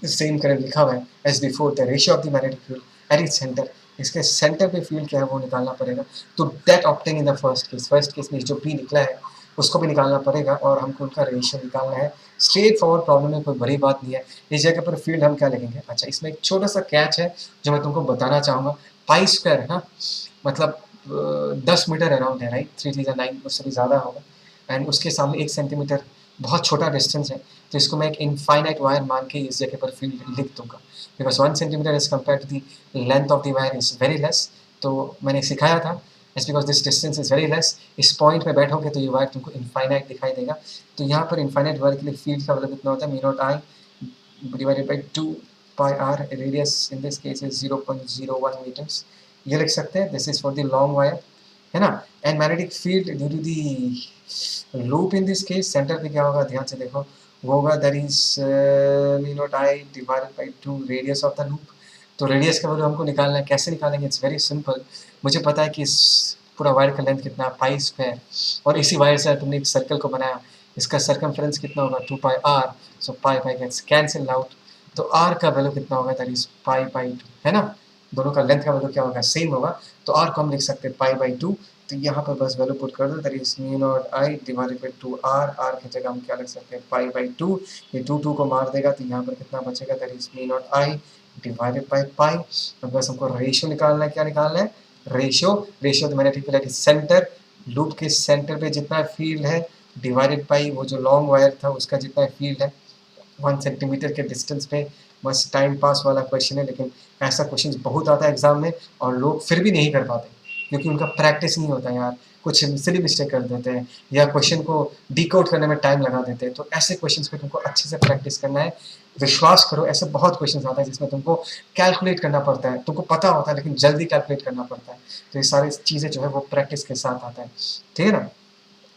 सेम करंट लिखा हुआ है as before. The ratio of the magnetic field at its centre, इसके सेंटर पे फील्ड क्या है वो निकालना पड़ेगा। तो that obtain in the first case में जो P निकला है उसको भी निकालना पड़ेगा, और हमको उनका रेशियो निकालना है। स्ट्रेट फॉरवर्ड प्रॉब्लम में कोई बड़ी बात नहीं है। इस जगह पर फील्ड हम क्या लिखेंगे, अच्छा इसमें एक छोटा सा कैच है जो मैं तुमको बताना चाहूँगा। π² है ना, मतलब 10 मीटर अराउंड है, राइट, 3 3 9, उससे भी ज़्यादा होगा, एंड उसके सामने 1 सेंटीमीटर बहुत छोटा डिस्टेंस है, तो इसको मैं एक इनफाइनाइट वायर मान के इस जगह पर फील्ड लिख दूंगा, because 1 centimetre as compare to the length of the wire is very less. तो मैंने सिखाया था, it's because this distance is very less. इस पॉइंट पे बैठोगे तो ये वायर तुमको इनफाइनाइट दिखाई देगा। तो यहाँ पर इनफाइनाइट वायर के लिए फील्ड का मतलब कितना होता है, μ0 I divided by 2 pi r, radius in this case is 0.01 meters, ये लिख सकते हैं, this is for the long wire, है ना। And magnetic field due to the loop in this case, centre पे क्या होगा ध्यान से देखो, वो होगा that is mu naught I divided by 2 radius of the loop. तो रेडियस का वैल्यू हमको निकालना है, कैसे निकालेंगे, इट्स वेरी सिंपल। मुझे पता है कि इस पूरा वायर का लेंथ कितना है, पाई स्क्वायर, और इसी वायर से तुमने एक सर्कल को बनाया, इसका सर्कमफ्रेंस कितना होगा 2 pi r, so pi pi gets cancel out. तो आर का वैल्यू कितना होगा, दैट इज पाई बाई 2, है ना। दोनों का लेंथ का वैल्यू क्या होगा, सेम होगा, तो आर को हम लिख सकते हैं पाई बाई 2। तो यहाँ पर बस वैल्यू पुट कर दो, that is mu naught I divided by 2 R, R की जगह हम क्या लिख सकते हैं पाई बाई 2, ये 2 को मार देगा तो यहाँ पर कितना बचेगा, that is mu naught I divided by pi. अब बस हमको रेशियो निकालना है, क्या निकालना है, रेशियो, रेशियो तो मैंने ठीक है सेंटर, लूप के सेंटर पे जितना फील्ड है डिवाइडेड बाई वो जो लॉन्ग वायर था उसका जितना फील्ड है 1 सेंटीमीटर के डिस्टेंस पे। बस टाइम पास वाला क्वेश्चन है, लेकिन ऐसा क्वेश्चन बहुत आता है एग्जाम में और लोग फिर भी नहीं कर पाते क्योंकि उनका प्रैक्टिस नहीं होता यार, कुछ सिली मिस्टेक कर देते हैं या क्वेश्चन को डिकोड करने में टाइम लगा देते हैं। तो ऐसे क्वेश्चंस पे तुमको अच्छे से प्रैक्टिस करना है, विश्वास करो ऐसे बहुत क्वेश्चंस आता है जिसमें तुमको कैलकुलेट करना पड़ता है, तुमको पता होता है लेकिन जल्दी कैलकुलेट करना पड़ता है। तो ये सारी चीज़ें जो है वो प्रैक्टिस के साथ आता है, ठीक है ना।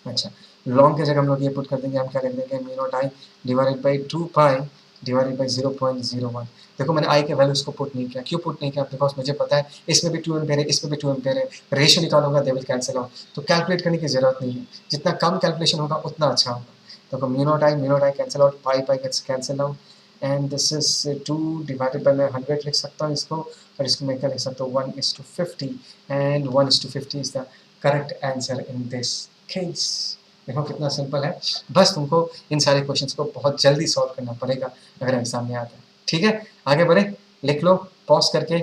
अच्छा, लॉन्ग की जगह हम लोग ये पुट कर देंगे, हम क्या लिख देंगे mu naught I divided by 2 pi divided by 0.01। देखो मैंने आई के वैल्यूज को पुट नहीं किया, क्यों पुट नहीं किया, बिकॉज मुझे पता है इसमें भी 2 एम्पेयर है, इसमें भी 2 एम्पेयर है, रेशियो निकालूंगा दे विल कैंसिल आउट, तो कैलकुलेट करने की जरूरत नहीं है, जितना कम कैलकुलेशन होगा उतना अच्छा होगा। देखो mu naught I cancel out, pi pi gets cancel out, and this is 2 divided by मैं 100 लिख सकता हूँ इसको, और इसको मैं क्या लिख सकता हूँ 1:50, and 1:50 is the correct answer in this case. देखो कितना सिंपल है, बस तुमको इन सारे क्वेश्चंस को बहुत जल्दी सॉल्व करना पड़ेगा अगर एग्जाम में आता है, ठीक है। आगे बढ़े, लिख लो, पॉज करके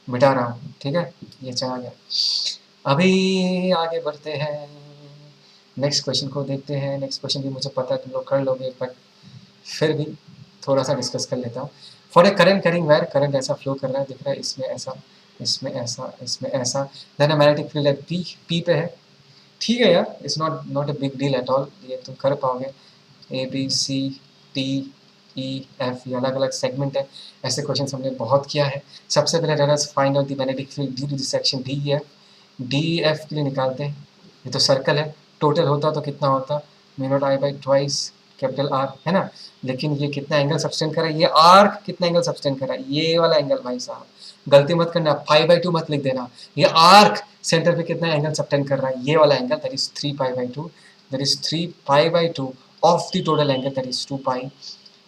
मिटा रहा हूँ, ठीक है, ये चला गया। अभी आगे बढ़ते हैं, नेक्स्ट क्वेश्चन को देखते हैं। नेक्स्ट क्वेश्चन भी मुझे पता है तुम लोग कर लोगे, बट फिर भी थोड़ा सा डिस्कस कर लेता हूँ। For a current carrying wire, current ऐसा फ्लो कर रहा है, दिख रहा है, इसमें ऐसा, इसमें ऐसा, इसमें ऐसा, देन अ मैग्नेटिक फील्ड है पी, पी पे है, ठीक है यार, it's not a big deal at all, ये तुम कर पाओगे। A B C D E F, ये अलग अलग सेगमेंट है, ऐसे क्वेश्चन हमने बहुत किया है। सबसे पहले let us find out the magnetic field due to the section D E F. D E F के लिए निकालते हैं, ये तो सर्कल है, टोटल होता तो कितना होता, mu naught I by twice capital R, है ना। लेकिन ये कितना एंगल सब्सटेंड कर रहा है, ये आर्क कितना एंगल सब्सटेंड कर रहा है, ये वाला एंगल, भाई साहब गलती मत करना, 5/2 मत लिख देना, ये आर्क सेंटर पे कितना एंगल सब्टेंड कर रहा है, ये वाला angle, that is 3π/2, that is 3π/2 of the total angle, that is 2π,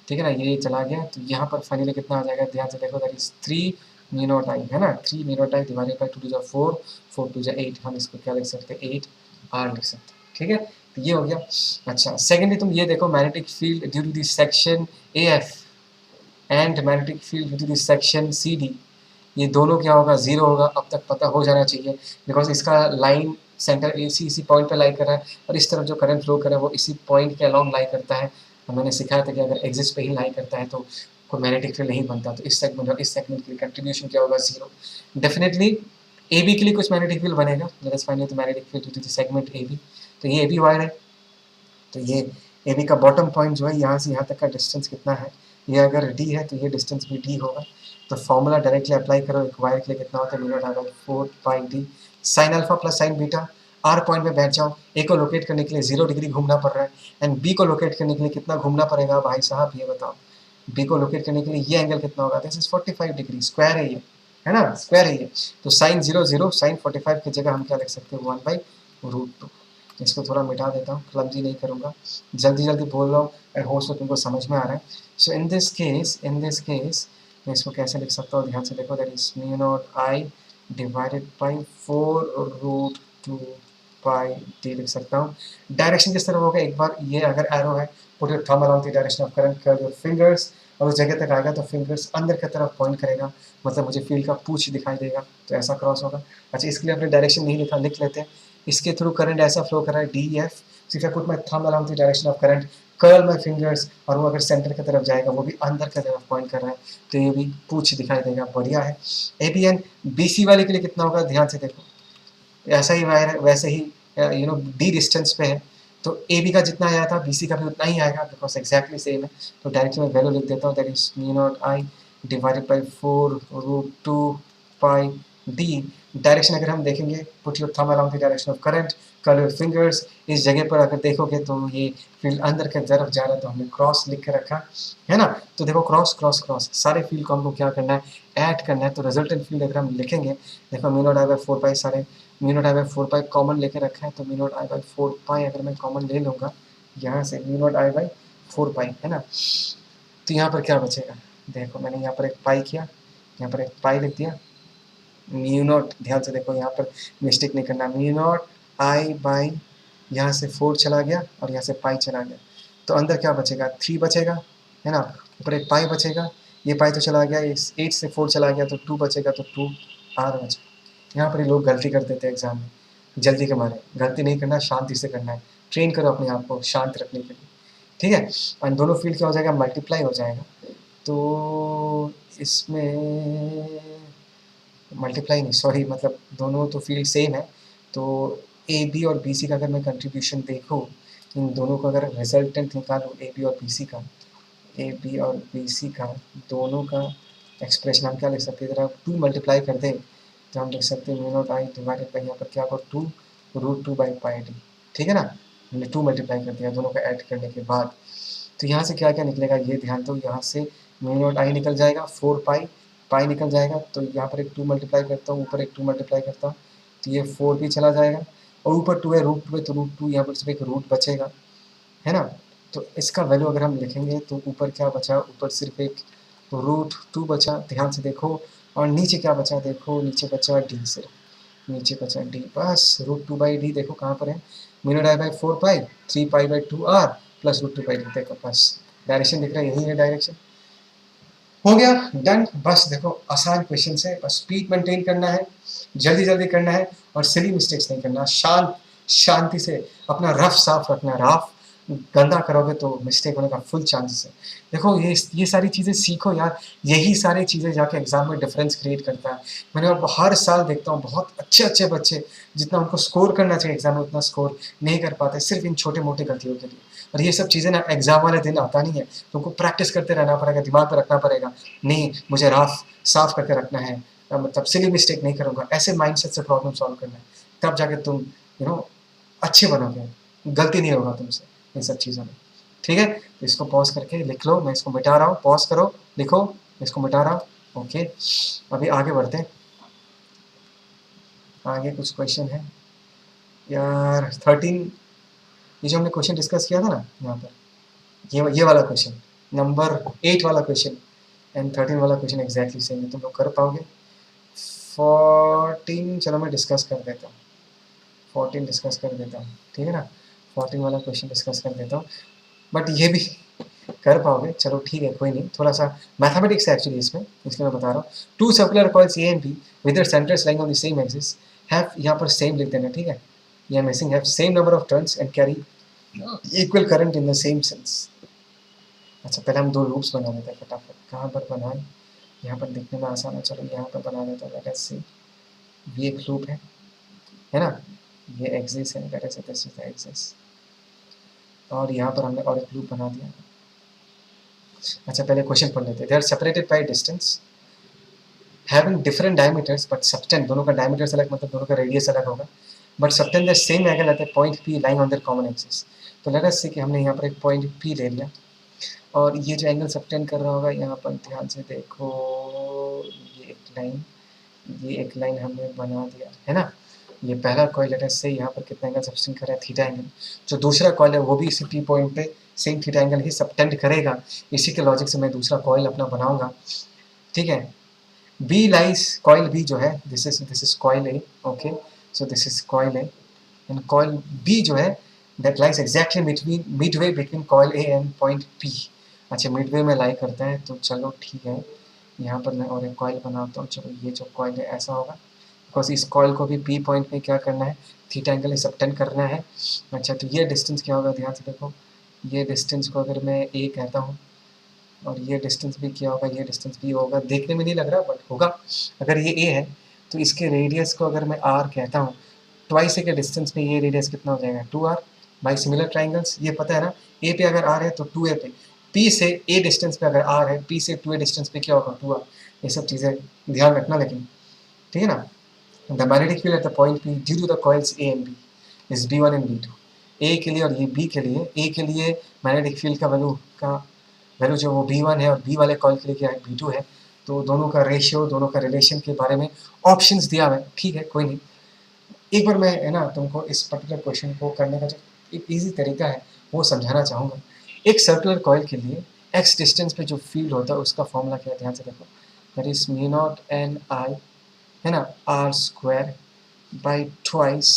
ठीक है ना। ये चला गया, तो यहाँ पर फाइनली कितना आ जाएगा, ध्यान से देखो, that is 3 mu naught I, है ना, 3 mu naught I divided by 2 to 4, 4 to 8, हम इसको क्या लिख सकते हैं 8 आर लिख सकते हैं, ठीक है, तो ये हो गया। अच्छा, सेकेंडली तुम ये देखो, magnetic field due to this section A F and magnetic field due to this section C D, ये दोनों क्या होगा, जीरो होगा, अब तक पता हो जाना चाहिए, बिकॉज इसका लाइन सेंटर इसी पॉइंट पे लाई कर रहा है, और इस तरफ जो करंट फ्लो कर रहा है वो इसी पॉइंट के अलॉन्ग लाई करता है। और मैंने सिखाया था कि अगर एक्सिस पे ही लाई करता है तो कोई मैग्नेटिक फील्ड नहीं बनता, तो इस सेगमेंट और इस सेगमेंट के लिए कंट्रीब्यूशन क्या होगा, जीरो। डेफिनेटली ए बी के लिए कुछ मैग्नेटिक फील्ड बनेगा, let us find the magnetic field due to the segment A B. तो ये ए बी वायर है, तो ये ए बी का बॉटम पॉइंट जो है यहाँ से यहाँ तक का डिस्टेंस कितना है, ये अगर डी है तो ये डिस्टेंस भी डी होगा। तो फॉर्मूला डायरेक्टली अप्लाई करो, एक वायर के लिए कितना होता है, mu naught I by 4πd sine alpha plus sine beta. R point में बैठ जाओ, ए को लोकेट करने के लिए 0 डिग्री घूमना पड़ रहा है, एंड बी को लोकेट करने के लिए कितना घूमना पड़ेगा भाई साहब, ये बताओ। बी को लोकेट करने के लिए ये एंगल कितना होगा, दिस इज 45 डिग्री, स्क्वायर है ये, है ना, स्क्वायर है ये। तो साइन 0 0, साइन 45 की जगह हम क्या लिख सकते हैं 1/√2। इसको थोड़ा मिटा देता हूँ, क्लमजी नहीं करूँगा, जल्दी जल्दी बोल रहा हूँ, आई होप सो तुमको समझ में आ रहा है। सो इन दिस केस मैं इसको कैसे लिख सकता हूँ, ध्यान से देखो, that is mu naught I divided by 4√2 pi D लिख सकता हूँ। डायरेक्शन किस तरह होगा, एक बार ये अगर एरो है, put your thumb along the direction of current, curl your fingers, और उस जगह तक आएगा तो फिंगर्स अंदर की तरफ पॉइंट करेगा, मतलब मुझे फील्ड का पूछ दिखाई देगा, तो ऐसा क्रॉस होगा। अच्छा, इसके लिए अपने डायरेक्शन नहीं लिखा, लिख लेते हैं, इसके थ्रू करंट ऐसा फ्लो कर रहा है D F, if I put my thumb along the direction of current, curl my fingers, और वो अगर सेंटर की तरफ जाएगा वो भी अंदर की तरफ पॉइंट कर रहा है, तो ये भी पूछ दिखाई देगा, बढ़िया है। A B and B C वाले के लिए कितना होगा, ध्यान से देखो, ऐसा ही वायर है, वैसे ही यू नो डी डिस्टेंस पे है, तो ए बी का जितना आया था बी सी का भी उतना ही आएगा, बिकॉज एक्जैक्टली सेम है। तो डायरेक्टली मैं वैल्यू लिख देता हूँ, that is mu naught I divided by 4√2 pi D. Direction अगर हम देखेंगे, put your thumb around the direction of current, curl your fingers. इस जगह पर अगर देखोगे तो ये फील्ड अंदर की तरफ जा रहा है, तो हमने क्रॉस लिख के रखा है ना। तो देखो क्रॉस क्रॉस क्रॉस सारे फील्ड को हमको क्या करना है, ऐड करना है। तो रिजल्टेंट फील्ड अगर हम लिखेंगे, देखो म्यू नॉट आई बाई 4 पाई, सारे mu naught I by 4 pi common लेके रखा है, तो म्यू नॉट आई बाई 4 पाई अगर मैं कॉमन ले लूँगा यहाँ से, म्यू नॉट आई बाई 4 पाई है ना, तो यहाँ पर क्या बचेगा, देखो मैंने यहाँ पर एक पाई किया, यहाँ पर एक पाई लिख दिया, म्यू नॉट, ध्यान से देखो यहाँ पर मिस्टेक नहीं करना, म्यू नॉट आई बाई यहाँ से 4 चला गया और यहाँ से पाई चला गया, तो अंदर क्या बचेगा, 3 बचेगा है ना, ऊपर एक पाई बचेगा, ये पाई तो चला गया, 8 से 4 चला गया तो 2 बचेगा, तो 2 आर बचा। यहाँ पर लोग गलती कर देते हैं एग्जाम में, जल्दी के मारे। गलती नहीं करना, शांति से करना है, ट्रेन करो अपने आप को शांत रखने के लिए, ठीक है। और दोनों फील्ड क्या हो जाएगा, मल्टीप्लाई हो जाएगा, तो इसमें मल्टीप्लाई नहीं, सॉरी, मतलब दोनों तो फील्ड सेम है, तो ए बी और बी सी का अगर मैं कंट्रीब्यूशन देखूँ, इन दोनों का अगर रिजल्टेंट निकालूँ, ए बी और बी सी का, ए बी और बी सी का दोनों का एक्सप्रेशन हम क्या लिख सकते हैं, अगर 2 मल्टीप्लाई कर दें तो हम लिख सकते हैं mu naught I divided by यहाँ पर क्या होगा 2√2 बाई पाई डी, ठीक है ना। हमने 2 मल्टीप्लाई कर दिया दोनों का ऐड करने के बाद, तो यहाँ से क्या क्या निकलेगा, ये ध्यान दो, यहाँ से म्यू नॉट आई निकल जाएगा, 4 पाई, पाई निकल जाएगा, तो यहाँ पर एक 2 मल्टीप्लाई करता हूँ, ऊपर एक 2 मल्टीप्लाई करता हूँ, तो ये 4 भी चला जाएगा, और ऊपर 2 है, √2 है, तो √2 यहाँ पर सिर्फ एक रूट बचेगा है ना। तो इसका वैल्यू अगर हम लिखेंगे तो ऊपर क्या बचा, ऊपर सिर्फ एक √2 बचा, ध्यान से देखो, और नीचे क्या बचा, देखो नीचे बचा डी, सिर्फ नीचे बचा डी, बस √2 बाई डी, देखो कहाँ पर है, mu naught I by 4 pi 3 pi by 2 R plus √2 by D, देखो बस डायरेक्शन दिख रहा है, यही है डायरेक्शन, हो गया डन। बस देखो आसान क्वेश्चन है, बस स्पीड मेंटेन करना है, जल्दी जल्दी करना है, और सिली मिस्टेक्स नहीं करना, शांति से अपना रफ साफ रखना, रफ गंदा करोगे तो मिस्टेक होने का फुल चांसेस है। देखो ये सारी चीज़ें सीखो यार, यही सारी चीज़ें जाके एग्जाम में डिफरेंस क्रिएट करता है। मैंने अब हर साल देखता हूँ बहुत अच्छे अच्छे बच्चे, जितना उनको स्कोर करना चाहिए एग्जाम में उतना स्कोर नहीं कर पाते, सिर्फ इन छोटे मोटे गलतियों के लिए। और ये सब चीज़ें ना एग्जाम वाले दिन आता नहीं है, तुमको प्रैक्टिस करते रहना पड़ेगा, दिमाग पर रखना पड़ेगा, नहीं मुझे रफ साफ करके रखना है, मतलब सिली मिस्टेक नहीं करूँगा, ऐसे माइंडसेट से प्रॉब्लम सॉल्व करना है, तब जाके तुम अच्छे बनोगे, गलती नहीं होगा तुमसे इन सब चीज़ों में, ठीक है। तो इसको पॉज करके लिख लो, मैं इसको मिटा रहा हूँ, पॉज करो, लिखो, इसको मिटा रहा हूँ, ओके। अभी आगे बढ़ते हैं, आगे कुछ क्वेश्चन है यार। 13, ये जो हमने क्वेश्चन डिस्कस किया था ना यहाँ पर, ये वाला क्वेश्चन, नंबर 8 वाला क्वेश्चन एंड 13 वाला क्वेश्चन एग्जैक्टली सेम है, तुम लोग कर पाओगे। 14 चलो मैं डिस्कस कर देता हूँ, 14 डिस्कस कर देता हूँ, ठीक है ना, 14 वाला क्वेश्चन डिस्कस कर देता हूँ, बट ये भी कर पाओगे, चलो ठीक है, कोई नहीं, थोड़ा सा मैथमेटिक्स है एक्चुअली इसमें, इसलिए मैं बता रहा हूँ। 2 circular coils A and be with their centres lying on the same axis have, यहाँ पर सेम लिख देना, ठीक है, ये missing, have same number of turns and carry equal current in the same sense. अच्छा पहले हम 2 लूप्स बना लेते हैं फटाफट, कहाँ पर बनाएं, यहाँ पर दिखने में आसान है, चलो यहाँ पर बना लेते हैं, लेट अस सी, ये एक लूप है ना, ये एक्सिस है, let us say this is the axis, और यहाँ पर हमने और एक लूप बना दिया। अच्छा पहले क्वेश्चन पढ़ लेते हैं, they are separated by distance having different diameters but subtend, दोनों का डायमीटर्स अलग, मतलब दोनों का रेडियस अलग होगा, but subtend the same angle at the point P lying on their common axis. तो लेट अस सी कि हमने यहाँ पर एक पॉइंट पी ले लिया, और ये जो एंगल सबटेंड कर रहा होगा, यहाँ पर ध्यान से देखो, ये एक लाइन हमने बना दिया है ना, ये पहला कॉइल लेट अस से यहाँ पर कितना एंगल सबटेंड कर रहा है, थीटा एंगल, जो दूसरा कॉइल है वो भी इसी पी पॉइंट पे सेम थीटा एंगल ही सबटेंड करेगा, इसी के लॉजिक से मैं दूसरा कॉइल अपना बनाऊंगा, ठीक है। बी लाइज, कॉइल बी जो है, this is coil A, okay, so this is coil A, and coil B जो है that lies exactly midway between coil A and point P. अच्छा मिडवे में लाई करता है, तो चलो ठीक है, यहाँ पर मैं और एक कॉइल बनाता हूँ, चलो ये जो कॉइल है ऐसा होगा, बिकॉज इस कॉइल को भी पी पॉइंट पे क्या करना है, थीटा एंगल सबटेंड करना है। अच्छा तो ये डिस्टेंस क्या होगा, ध्यान से देखो, ये डिस्टेंस को अगर मैं ए कहता हूँ, और ये डिस्टेंस भी क्या होगा, ये डिस्टेंस भी होगा, देखने में नहीं लग रहा बट होगा, अगर ये ए है तो इसके रेडियस को अगर मैं आर कहता हूँ, ट्वाइस ए के डिस्टेंस में ये रेडियस कितना हो जाएगा, 2r बाई सिमिलर ट्राइंगल्स, ये पता है ना, ए पे अगर आर है तो 2a पे P से A डिस्टेंस पे अगर R है, P से 2A डिस्टेंस पे क्या होगा 2R, ये सब चीज़ें ध्यान रखना लेकिन, ठीक है ना। The magnetic field at the point P due to the coils A and B is B1 and B2. A के लिए और ये B के लिए, A के लिए मैग्नेटिक फील्ड का वैल्यू जो वो B1 है और B वाले कॉइल के लिए क्या है B2 है। तो दोनों का रेशियो, दोनों का रिलेशन के बारे में ऑप्शंस दिया हुआ है, ठीक है कोई नहीं। एक बार मैं है ना तुमको इस पर्टिकुलर क्वेश्चन को करने का जो एक इजी तरीका है वो समझाना चाहूँगा। एक सर्कुलर कॉइल के लिए x डिस्टेंस पे जो फील्ड होता है उसका फॉर्मूला क्या है, ध्यान से देखो, that is mu naught N I है ना r square by twice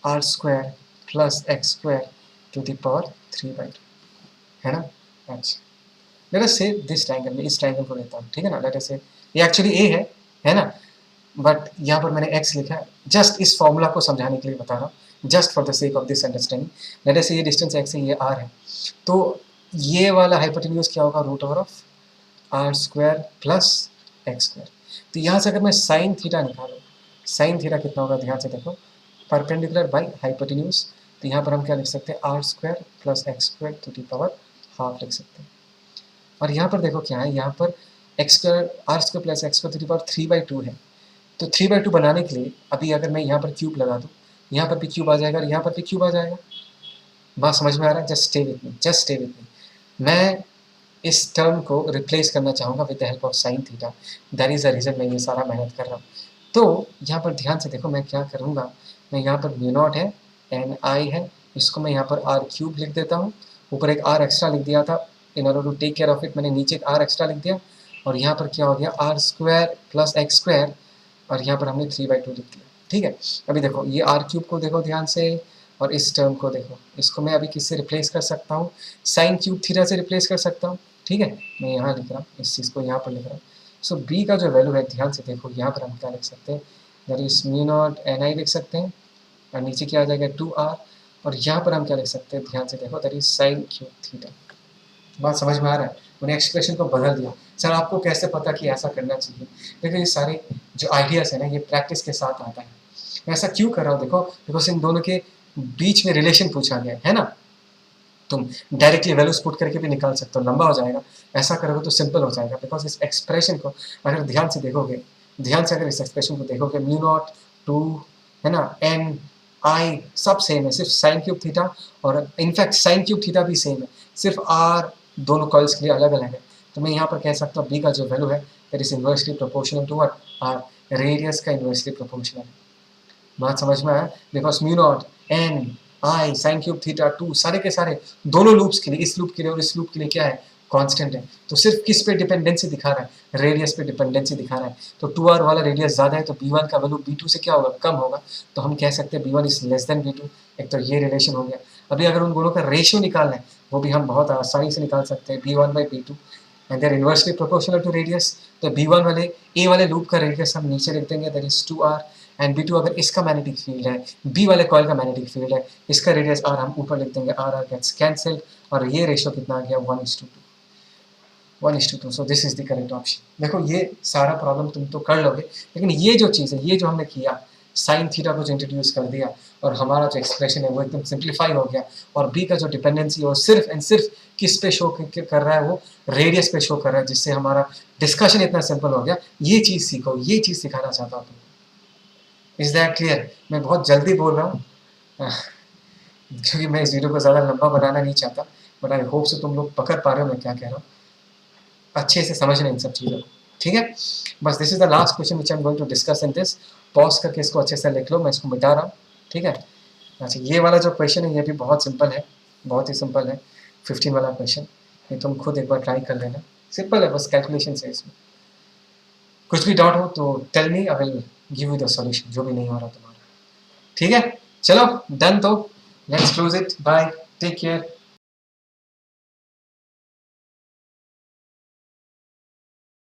are square plus x square to the power 3/2 है ना। अच्छा, late us say this triangle में, इस ट्रायंगल को लेता हूँ, ठीक है ना। लेट अस से ये एक्चुअली ए है ना, बट यहाँ पर मैंने x लिखा है जस्ट इस फॉर्मूला को समझाने के लिए बता रहा हूँ, just for the sake of this understanding. Late us say ये डिस्टेंस x है, ये r है, तो ये वाला हाइपोटेन्यूज क्या होगा root over of R square plus x square. तो यहाँ से अगर मैं साइन थीटा निकालूँ, साइन थीटा कितना होगा, ध्यान से देखो, परपेंडिकुलर बाई हाइपोटेन्यूज, तो यहाँ पर हम क्या लिख सकते हैं R square plus x square to the power half लिख सकते हैं। और यहाँ पर देखो क्या है, यहाँ पर X square R square plus x square to the power 3/2 है। तो 3/2 बनाने के लिए अभी अगर मैं यहाँ पर क्यूब लगा दूँ, यहाँ पर भी क्यूब आ जाएगा और यहाँ पर भी क्यूब आ जाएगा। बात समझ में आ रहा है, just stay with me, just stay with me. मैं इस टर्म को रिप्लेस करना चाहूँगा with the help of sine theta, that is the reason मैं ये सारा मेहनत कर रहा हूँ। तो यहाँ पर ध्यान से देखो मैं क्या करूँगा, मैं यहाँ पर म्यू नॉट है एन आई है, इसको मैं यहाँ पर आर क्यूब लिख देता हूँ, ऊपर एक आर एक्स्ट्रा लिख दिया था in order to take care of it, मैंने नीचे एक आर एक्स्ट्रा लिख दिया, और यहाँ पर क्या हो गया R square plus x square, और यहाँ पर हमने 3/2 लिख दिया, ठीक है। अभी देखो ये आर क्यूब को देखो ध्यान से, और इस टर्म को देखो, इसको मैं अभी किससे रिप्लेस कर सकता हूँ, साइन क्यूब थीटा से रिप्लेस कर सकता हूँ, ठीक है। मैं यहाँ लिख रहा हूँ, इस चीज़ को यहाँ पर लिख रहा हूँ। सो बी का जो वैल्यू है ध्यान से देखो, यहाँ पर हम क्या लिख सकते हैं, that is mu naught N I लिख सकते हैं, और नीचे क्या आ जाएगा 2r, और यहाँ पर हम क्या लिख सकते हैं, ध्यान से देखो, that is sine cube theta. बात समझ में आ रहा है, उन्हें एक्सप्रेशन को बदल दिया। सर आपको कैसे पता कि ऐसा करना चाहिए, देखो ये सारे जो आइडियाज़ है ना ये प्रैक्टिस के साथ आता है। मैं ऐसा क्यों कर रहा हूँ देखो, बिकॉज इन दोनों के बीच में रिलेशन पूछा गया है ना, तुम डायरेक्टली वैल्यूज पुट करके भी निकाल सकते हो, लंबा हो जाएगा, ऐसा करोगे तो सिंपल हो जाएगा। बिकॉज इस एक्सप्रेशन को अगर ध्यान से देखोगे, ध्यान से अगर इस एक्सप्रेशन को देखोगे, म्यू नॉट 2 है ना एन आई सब सेम है, सिर्फ साइन क्यूब थीटा, और इनफैक्ट साइन क्यूब थीटा भी सेम है, सिर्फ आर दोनों कॉइल्स के लिए अलग अलग है। तो मैं यहाँ पर कह सकता हूँ बी का जो वैल्यू है that is inversely proportional to what R, radius का इन्वर्सली प्रोपोर्शनल है। बात समझ में आया, because mu naught N I sine cube theta 2 सारे के सारे दोनों लूप्स के लिए, इस लूप के लिए और इस लूप के लिए क्या है कांस्टेंट है। तो सिर्फ किस पे डिपेंडेंसी दिखा रहा है, रेडियस पे डिपेंडेंसी दिखा रहा है। तो 2r वाला रेडियस ज़्यादा है तो b1 का वैल्यू b2 से क्या होगा कम होगा, तो हम कह सकते हैं b1 is less than b2। एक तो ये रिलेशन हो गया। अभी अगर उन दोनों का रेशियो निकालना है वो भी हम बहुत आसानी से निकाल सकते हैं, b1/b2 and they're inversely proportional to radius. तो b1 वाले ए वाले लूप का रेडियस हम नीचे लिख देंगे, that is 2r, and b2 अगर इसका मैग्नेटिक फील्ड है, b वाले कॉइल का मैग्नेटिक फील्ड है, इसका रेडियस r हम ऊपर लिख देंगे, r गेट्स कैंसिल्ड, और ये रेशियो कितना आ गया 1:2। सो this is the correct option. देखो ये सारा प्रॉब्लम तुम तो कर लोगे, लेकिन ये जो चीज़ है, ये जो हमने किया साइन थीटा को जो इंट्रोड्यूस कर दिया और हमारा जो एक्सप्रेशन है वो एकदम सिंप्लीफाई हो गया, और बी का जो डिपेंडेंसी है वो सिर्फ एंड सिर्फ किस पे शो कर रहा है, वो रेडियस पे शो कर रहा है, जिससे हमारा डिस्कशन इतना सिंपल हो गया। ये चीज़ सीखो, ये चीज़ सिखाना चाहता हूँ तुमको। Is that clear? मैं बहुत जल्दी बोल रहा हूँ क्योंकि मैं इस वीडियो को ज़्यादा लंबा बनाना नहीं चाहता, बट आई होप से तुम लोग पकड़ पा रहे हो मैं क्या कह रहा हूँ, अच्छे से समझ रहे इन सब चीज़ों को, ठीक है। बस this is the last question which I am going to discuss in this. Pause करके इसको अच्छे से लिख लो, मैं इसको मिटा रहा हूँ, ठीक है। अच्छा, ये वाला जो क्वेश्चन है ये भी बहुत सिंपल है, बहुत ही सिंपल है, 15 वाला क्वेश्चन, ये तुम खुद एक बार ट्राई कर लेना, सिंपल है, बस कैलकुलेशन से। इसमें कुछ भी डाउट हो तो tell me, I will give you the solution, जो भी नहीं हो रहा तुम्हारा, ठीक है। चलो डन, तो let's close it, bye, take care.